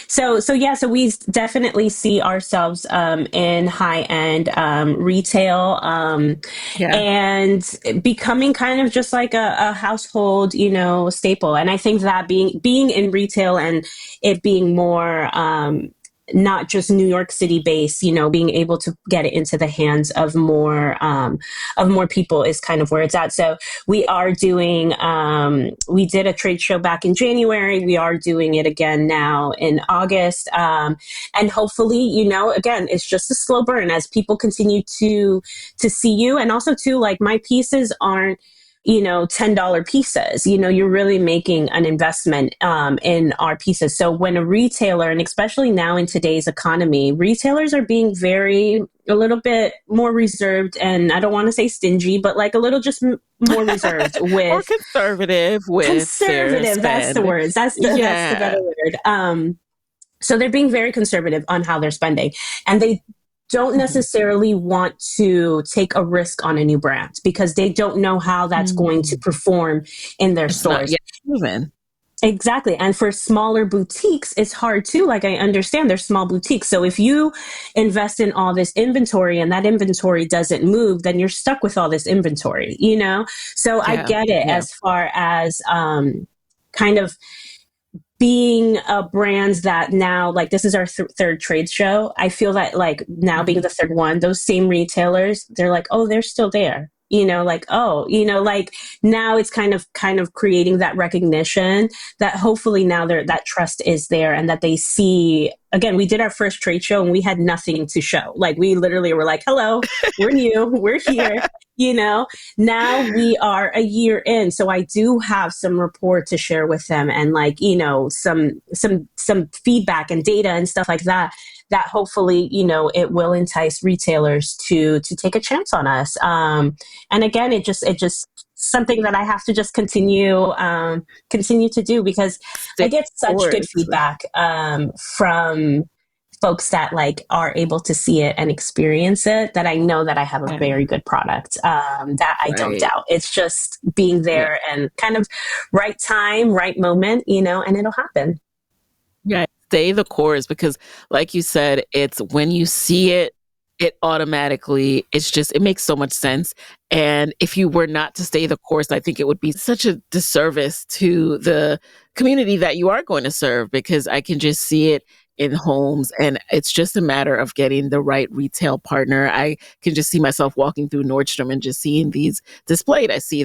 So we definitely see ourselves in high end retail, Yeah. and becoming kind of just like a household, staple. And I think that being in retail and it being more not just New York City based, being able to get it into the hands of more people is kind of where it's at. So we are doing, we did a trade show back in January. We are doing it again now in August. And hopefully, again, it's just a slow burn as people continue to see you. And also too, like my pieces aren't, $10 pieces, you're really making an investment in our pieces. So when a retailer, and especially now in today's economy, retailers are being a little bit more reserved, and I don't want to say stingy, but like a little just more reserved with or conservative with their spend. That's the word. That's the better word. So they're being very conservative on how they're spending, and they don't necessarily want to take a risk on a new brand because they don't know how that's going to perform in their stores. Not yet proven. Exactly. And for smaller boutiques, it's hard too. Like I understand they're small boutiques. So if you invest in all this inventory and that inventory doesn't move, then you're stuck with all this inventory, So I get it as far as kind of being brands that now, like this is our third trade show. I feel that like now being the third one, those same retailers, they're like, oh, they're still there. like, oh, like now it's kind of creating that recognition that hopefully now that trust is there and that they see. Again, we did our first trade show and we had nothing to show. Like we literally were like, hello, we're new, we're here. Now we are a year in, so I do have some rapport to share with them, and like some feedback and data and stuff like that hopefully it will entice retailers to take a chance on us. And again, it just something that I have to just continue to do, because I Stay get such good course. feedback from folks that like are able to see it and experience it, that I know that I have a Yeah. very good product, that I don't Right. doubt. It's just being Yeah. there and kind of right time, right moment, and it'll happen. Yeah. Stay the course, because like you said, it's when you see it, it automatically, it makes so much sense. And if you were not to stay the course, I think it would be such a disservice to the community that you are going to serve, because I can just see it in homes, and it's just a matter of getting the right retail partner. I can just see myself walking through Nordstrom and just seeing these displayed. I see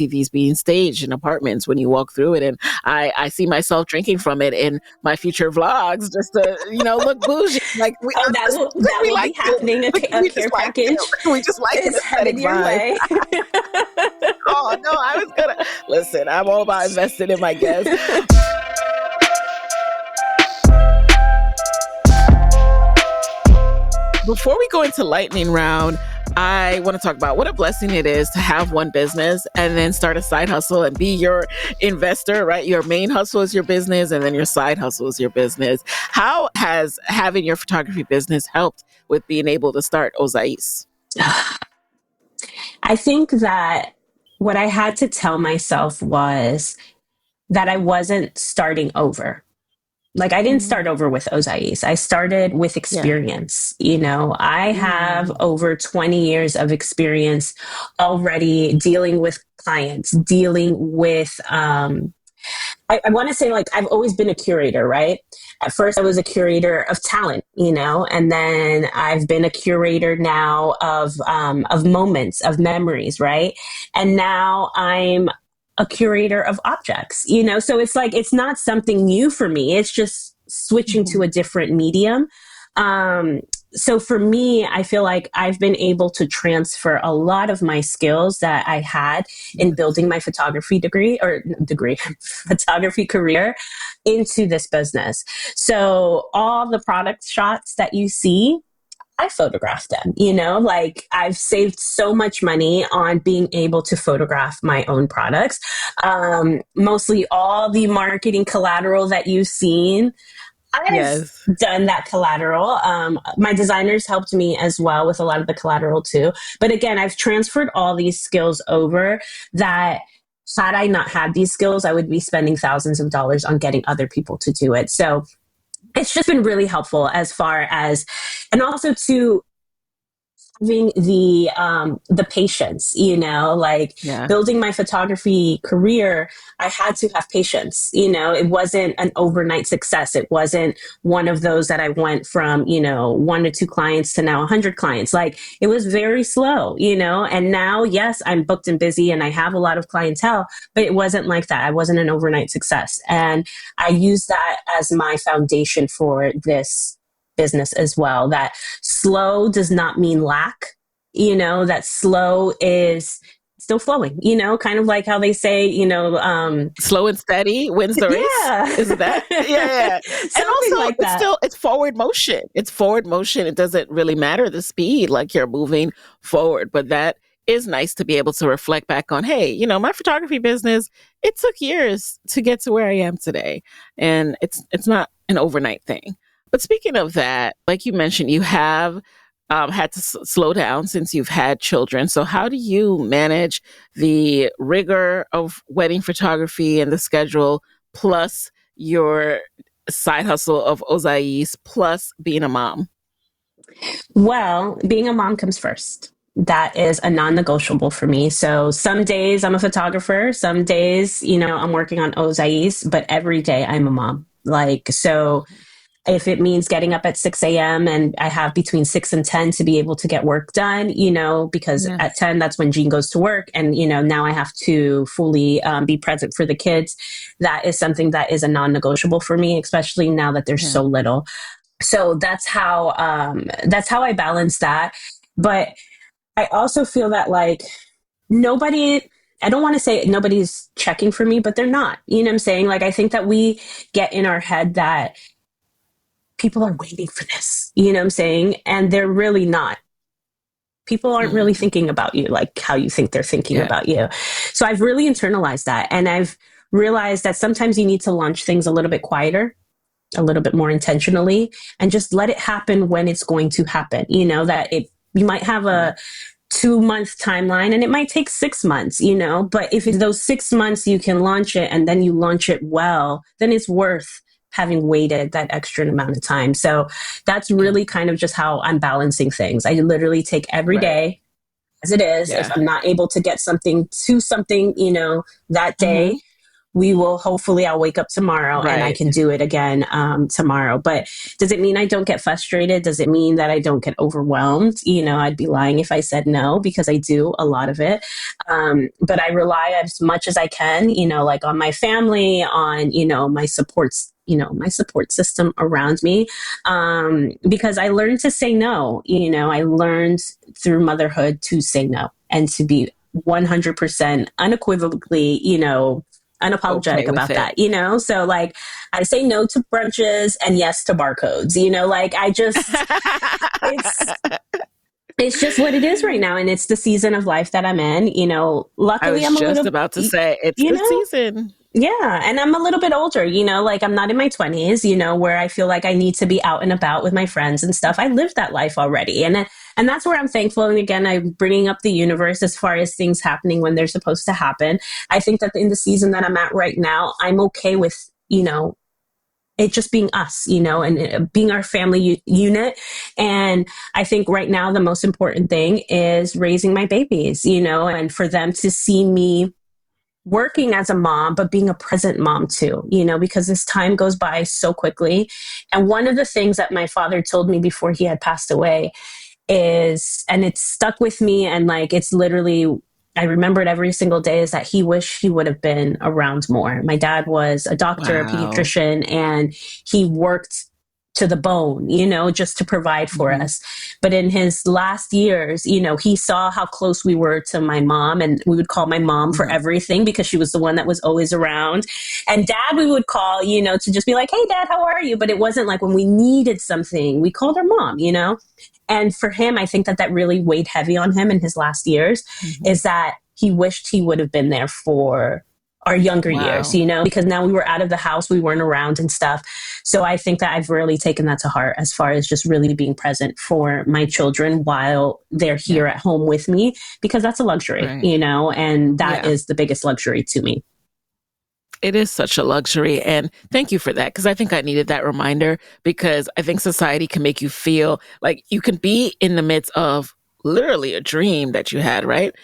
these being staged in apartments when you walk through it, and I see myself drinking from it in my future vlogs just to, look bougie. Like Oh, that will because that we will like be happening. A we just care like it. package We just like an is headed aesthetic your vibe. way. Oh no, I was gonna listen. I'm all about investing in my guests. Before we go into lightning round, I want to talk about what a blessing it is to have one business and then start a side hustle and be your investor, right? Your main hustle is your business, and then your side hustle is your business. How has having your photography business helped with being able to start Ozais? I think that what I had to tell myself was that I wasn't starting over. Like I didn't Mm. start over with Ozais. I started with Yeah. experience. I have Mm. over 20 years of experience already dealing with clients, dealing with I want to say, like, I've always been a curator, right? At first, I was a curator of talent, and then I've been a curator now of moments, of memories, right? And now I'm a curator of objects, So it's like it's not something new for me. It's just switching to Mhm. a different medium. Um, so for me, I feel like I've been able to transfer a lot of my skills that I had in building my photography photography career into this business. So all the product shots that you see, I photographed them, like I've saved so much money on being able to photograph my own products. Mostly all the marketing collateral that you've seen, I've Yes. done that collateral. My designers helped me as well with a lot of the collateral too. But again, I've transferred all these skills over that had I not had these skills, I would be spending thousands of dollars on getting other people to do it. So it's just been really helpful as far as, and also to having the patience, like Yeah. building my photography career, I had to have patience. It wasn't an overnight success. It wasn't one of those that I went from, one to two clients to now 100 clients. Like it was very slow, and now, yes, I'm booked and busy and I have a lot of clientele, but it wasn't like that. I wasn't an overnight success. And I use that as my foundation for this business as well, that slow does not mean lack, that slow is still flowing, kind of like how they say, Slow and steady wins the race. yeah, Is that? Yeah. And something also like that. it's forward motion. It's forward motion. It doesn't really matter the speed, like you're moving forward. But that is nice to be able to reflect back on, hey, my photography business, it took years to get to where I am today. And it's not an overnight thing. But speaking of that, like you mentioned, you have had to slow down since you've had children. So how do you manage the rigor of wedding photography and the schedule, plus your side hustle of Ozais, plus being a mom? Well, being a mom comes first. That is a non-negotiable for me. So some days I'm a photographer, some days, I'm working on Ozais, but every day I'm a mom. Like, so If it means getting up at 6 a.m. and I have between 6 and 10 to be able to get work done, because Yeah. at 10, that's when Jean goes to work. And, now I have to fully be present for the kids. That is something that is a non-negotiable for me, especially now that there's Yeah. so little. So that's how I balance that. But I also feel that like nobody, I don't want to say nobody's checking for me, but they're not. You know what I'm saying? Like, I think that we get in our head that people are waiting for this, you know what I'm saying? And they're really not. People aren't really Mm. thinking about you like how you think they're thinking Yeah. about you. So I've really internalized that. And I've realized that sometimes you need to launch things a little bit quieter, a little bit more intentionally, and just let it happen when it's going to happen. That you might have Right. a 2-month timeline and it might take 6 months, but if it's those 6 months you can launch it and then you launch it well, then it's worth having waited that extra amount of time. So that's Yeah. really kind of just how I'm balancing things. I literally take every Right. day as it is. If Yeah. I'm not able to get something to something, that Mm-hmm. day, I'll wake up tomorrow and I Right. can do it again tomorrow. But does it mean I don't get frustrated? Does it mean that I don't get overwhelmed? I'd be lying if I said no, because I do a lot of it. But I rely as much as I can, like on my family, on, my support system around me. Because I learned to say no. I learned through motherhood to say no and to be 100% unequivocally, unapologetic Okay with about it. that, So like I say no to brunches and yes to barcodes, like it's it's just what it is right now, and it's the season of life that I'm in, I luckily was I'm a just little, about to say it's you the know season. yeah, and I'm a little bit older, like I'm not in my 20s, where I feel like I need to be out and about with my friends and stuff. I lived that life already. And that's where I'm thankful. And again, I'm bringing up the universe as far as things happening when they're supposed to happen. I think that in the season that I'm at right now, I'm okay with, it just being us, and being our family unit. And I think right now the most important thing is raising my babies, and for them to see me working as a mom, but being a present mom too, because this time goes by so quickly. And one of the things that my father told me before he had passed away and it's stuck with me, and like, it's literally, I remember it every single day, is that he wished he would have been around more. My dad was a doctor, a Wow. pediatrician, and he worked to the bone, just to provide for Mm-hmm. us. But in his last years, he saw how close we were to my mom, and we would call my mom for Mm-hmm. everything because she was the one that was always around. And dad, we would call, to just be like, hey, dad, how are you? But it wasn't like when we needed something, we called our mom, And for him, I think that that really weighed heavy on him in his last years, Mm-hmm. is that he wished he would have been there for our younger years, Wow. because now we were out of the house, we weren't around and stuff. So I think that I've really taken that to heart as far as just really being present for my children while they're Yeah. here at home with me, because that's a luxury, Right. and that Yeah. is the biggest luxury to me. It is such a luxury. And thank you for that. Because I think I needed that reminder, because I think society can make you feel like you can be in the midst of literally a dream that you had, right?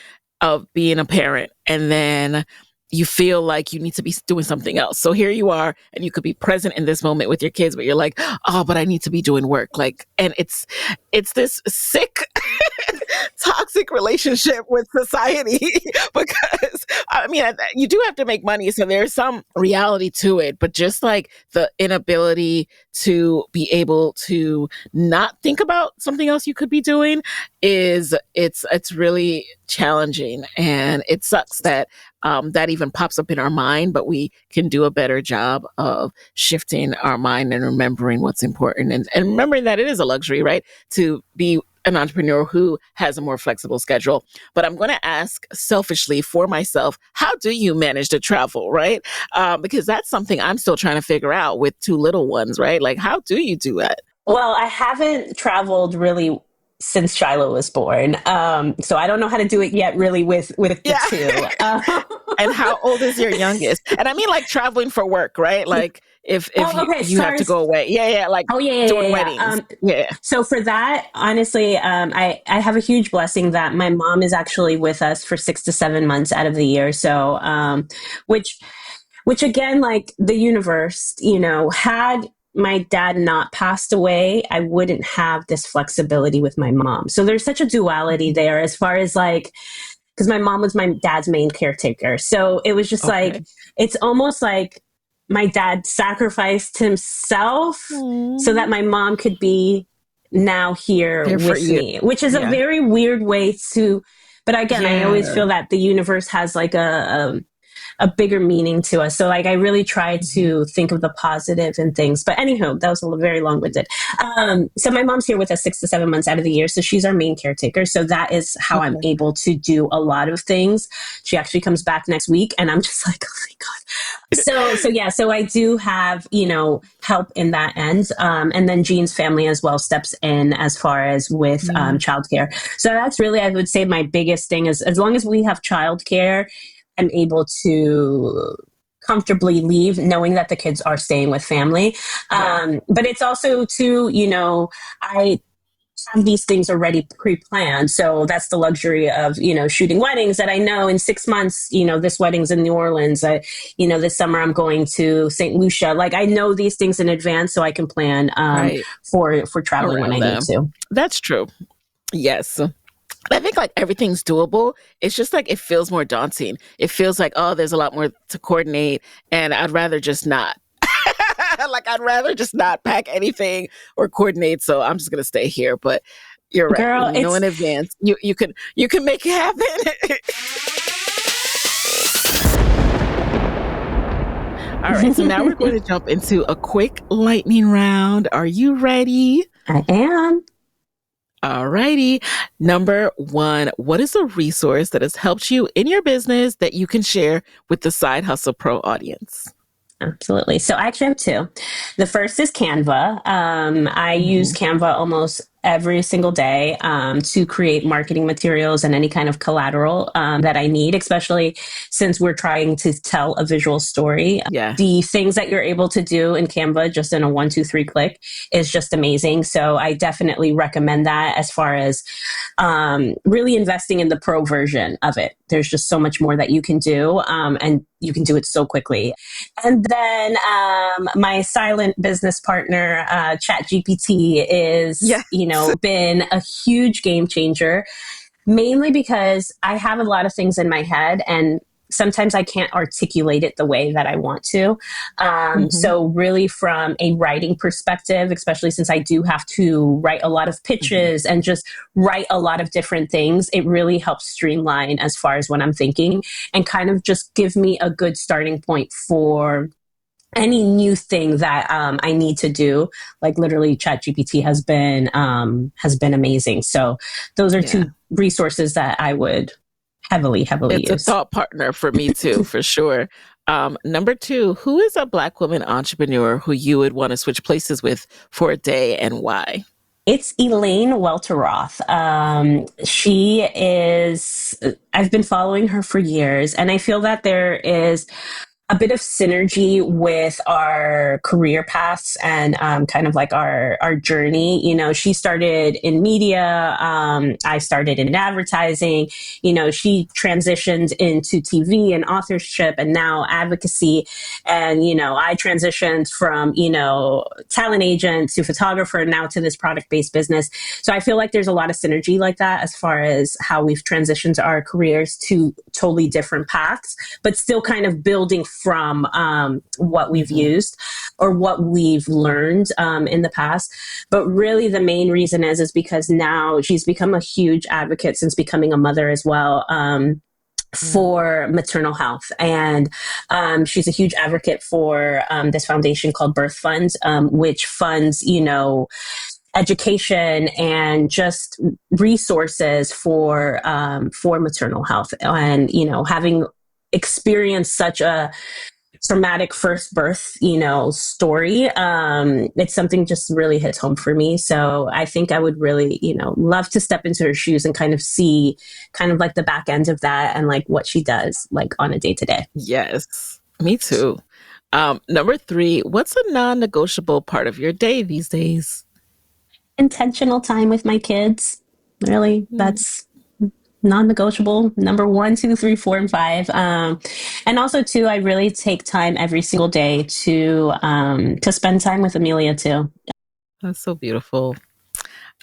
Of being a parent. And then you feel like you need to be doing something else. So here you are, and you could be present in this moment with your kids, but you're like, oh, but I need to be doing work. Like, and it's this sick toxic relationship with society because I mean, you do have to make money, so there's some reality to it, but just like the inability to be able to not think about something else you could be doing it's really challenging, and it sucks that that even pops up in our mind, but we can do a better job of shifting our mind and remembering what's important, and remembering that it is a luxury, right? To be an entrepreneur who has a more flexible schedule. But I'm going to ask selfishly for myself, how do you manage to travel, right? Because that's something I'm still trying to figure out with two little ones, right? Like, how do you do that? Well, I haven't traveled really since Shiloh was born. So I don't know how to do it yet really with the Yeah. two. And how old is your youngest? And I mean, like, traveling for work, right? Like, if Oh, okay. you have Sorry. to go away. Yeah, yeah, like Oh, yeah, yeah, doing yeah, yeah. weddings. Yeah. So for that, honestly, I have a huge blessing that my mom is actually with us for 6 to 7 months out of the year. So, which again, like the universe, had my dad not passed away, I wouldn't have this flexibility with my mom. So there's such a duality there as far as like, because my mom was my dad's main caretaker. So it was just like, Okay. it's almost like my dad sacrificed himself so that Mm. my mom could be now here There for with you. me, which is a Yeah. very weird way to, but again, I always Yeah. feel that the universe has like a bigger meaning to us. So like I really try Mhm. to think of the positive in things. But anywho, that was a very long winded. So my mom's here with us 6 to 7 months out of the year. So she's our main caretaker. So that is how I'm Okay. able to do a lot of things. She actually comes back next week and I'm just like, oh my God. So yeah, so I do have, help in that end. And then Jean's family as well steps in as far as with Yeah. childcare. So that's really, I would say my biggest thing is as long as we have childcare, I'm able to comfortably leave knowing that the kids are staying with family. Yeah. But it's also too, I have these things already pre-planned. So that's the luxury of, shooting weddings that I know in 6 months, this wedding's in New Orleans. This summer I'm going to St. Lucia. Like I know these things in advance so I can plan Right. for traveling when I Around need them. to. That's true. Yes. I think like everything's doable. It's just like it feels more daunting. It feels like, oh, there's a lot more to coordinate, and I'd rather just not. Like I'd rather just not pack anything or coordinate. So I'm just gonna stay here. But you're right. When Girl, you know it's in advance, you can make it happen. All right. So now we're going to jump into a quick lightning round. Are you ready? I am. Alrighty. Number one, what is a resource that has helped you in your business that you can share with the Side Hustle Pro audience? Absolutely. So I actually have two. The first is Canva. I use Mhm. Canva almost every single day to create marketing materials and any kind of collateral that I need, especially since we're trying to tell a visual story. Yeah. The things that you're able to do in Canva just in a 1, 2, 3 click is just amazing. So I definitely recommend that as far as really investing in the pro version of it. There's just so much more that you can do and you can do it so quickly. And then my silent business partner, ChatGPT, is, Yes. been a huge game changer, mainly because I have a lot of things in my head and sometimes I can't articulate it the way that I want to. Hmm. So, really, from a writing perspective, especially since I do have to write a lot of Hmm. pitches and just write a lot of different things, it really helps streamline as far as what I'm thinking and kind of just give me a good starting point for any new thing that I need to do. Like literally, ChatGPT has been amazing. So those are Yeah. two resources that I would heavily It's a use. thought partner for me too, for sure. Number two, who is a Black woman entrepreneur who you would want to switch places with for a day and why? It's Elaine Welteroth. She is, I've been following her for years, and I feel that there is a bit of synergy with our career paths and kind of like our journey. She started in media. I started in advertising. She transitioned into TV and authorship and now advocacy. And, I transitioned from, talent agent to photographer now to this product based business. So I feel like there's a lot of synergy like that as far as how we've transitioned our careers to totally different paths, but still kind of building from what we've Hmm. used or what we've learned in the past. But really, the main reason is because now she's become a huge advocate since becoming a mother as well. Yeah. For maternal health. And she's a huge advocate for this foundation called Birth Funds, which funds, education and just resources for maternal health. And, having experienced such a traumatic first birth, story, it's something just really hits home for me. So I think I would really, love to step into her shoes and kind of see kind of like the back end of that and like what she does like on a day to day. Yes, me too. Number three, what's a non negotiable part of your day these days? Intentional time with my kids. Really, Mm. that's non-negotiable number 1, 2, 3, 4, and 5. And also too, I really take time every single day to spend time with Amelia too. That's so beautiful.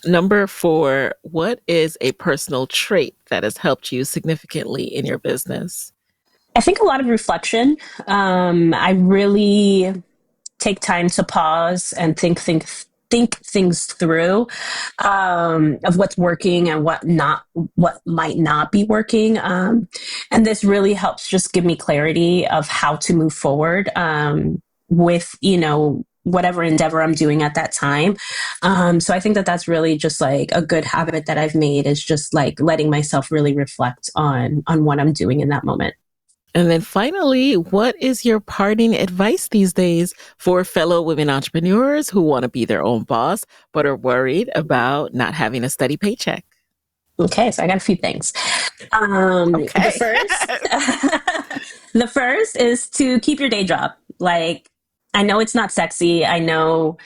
Number 4, what is a personal trait that has helped you significantly in your business? I think a lot of reflection. I really take time to pause and think things through, of what's working and what might not be working. And this really helps just give me clarity of how to move forward, with, whatever endeavor I'm doing at that time. So I think that that's really just like a good habit that I've made, is just like letting myself really reflect on what I'm doing in that moment. And then finally, what is your parting advice these days for fellow women entrepreneurs who want to be their own boss, but are worried about not having a steady paycheck? Okay, so I got a few things. Okay. The first is to keep your day job. Like, I know it's not sexy. I know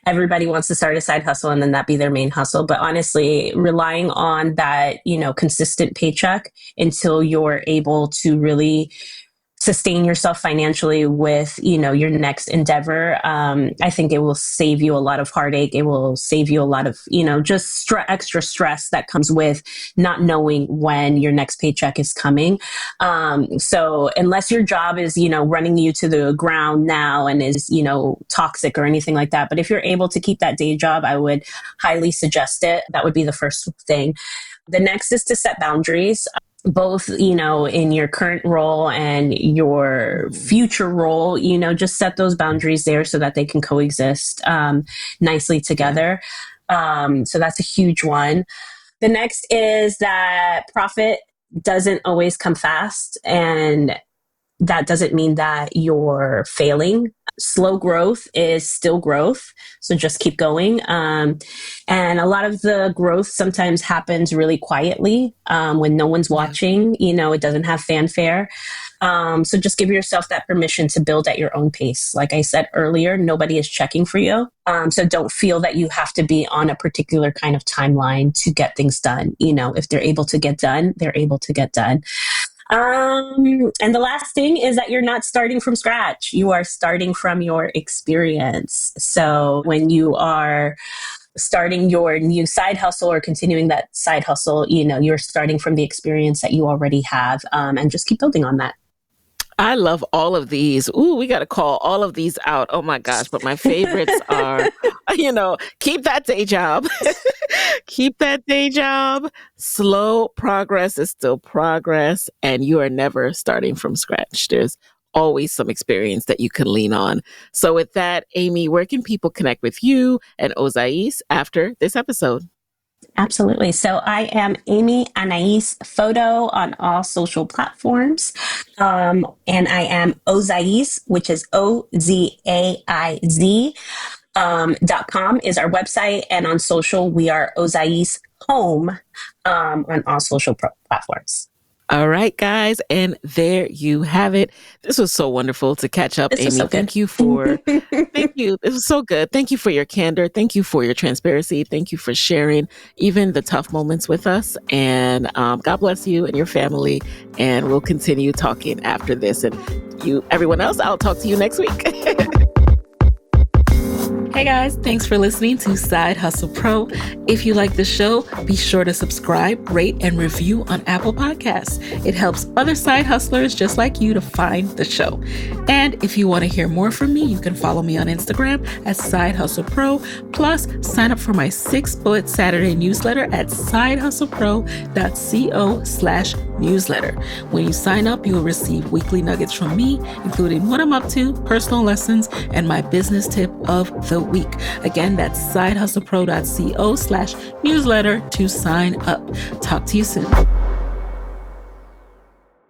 everybody wants to start a side hustle and then that be their main hustle. But honestly, relying on that, consistent paycheck until you're able to really sustain yourself financially with, your next endeavor. I think it will save you a lot of heartache. It will save you a lot of, just extra stress that comes with not knowing when your next paycheck is coming. So unless your job is, running you to the ground now and is, toxic or anything like that. But if you're able to keep that day job, I would highly suggest it. That would be the first thing. The next is to set boundaries, both, in your current role and your future role, just set those boundaries there so that they can coexist, nicely together. So that's a huge one. The next is that profit doesn't always come fast, and that doesn't mean that you're failing. Slow growth is still growth. So just keep going. And a lot of the growth sometimes happens really quietly, when no one's watching, it doesn't have fanfare. So just give yourself that permission to build at your own pace. Like I said earlier, nobody is checking for you. So don't feel that you have to be on a particular kind of timeline to get things done. If they're able to get done, they're able to get done. And the last thing is that you're not starting from scratch. You are starting from your experience. So when you are starting your new side hustle or continuing that side hustle, you're starting from the experience that you already have, and just keep building on that. I love all of these. Ooh, we got to call all of these out. Oh my gosh. But my favorites are, keep that day job. Keep that day job. Slow progress is still progress. And you are never starting from scratch. There's always some experience that you can lean on. So with that, Amy, where can people connect with you and Ozais after this episode? Absolutely. So I am Amy Anaiz Photo on all social platforms. And I am Ozais, which is OZAIZ. .com is our website. And on social, we are Ozais Home, on all social platforms. All right, guys. And there you have it. This was so wonderful to catch up, Amy. So thank you. It was so good. Thank you for your candor. Thank you for your transparency. Thank you for sharing even the tough moments with us. And God bless you and your family. And we'll continue talking after this. And everyone else, I'll talk to you next week. Hey guys, thanks for listening to Side Hustle Pro. If you like the show, be sure to subscribe, rate, and review on Apple Podcasts. It helps other side hustlers just like you to find the show. And if you want to hear more from me, you can follow me on Instagram at Side Hustle Pro. Plus, sign up for my 6-bullet Saturday newsletter at sidehustlepro.co/newsletter. When you sign up, you will receive weekly nuggets from me, including what I'm up to, personal lessons, and my business tip of the week. Again, that's sidehustlepro.co/newsletter to sign up. Talk to you soon.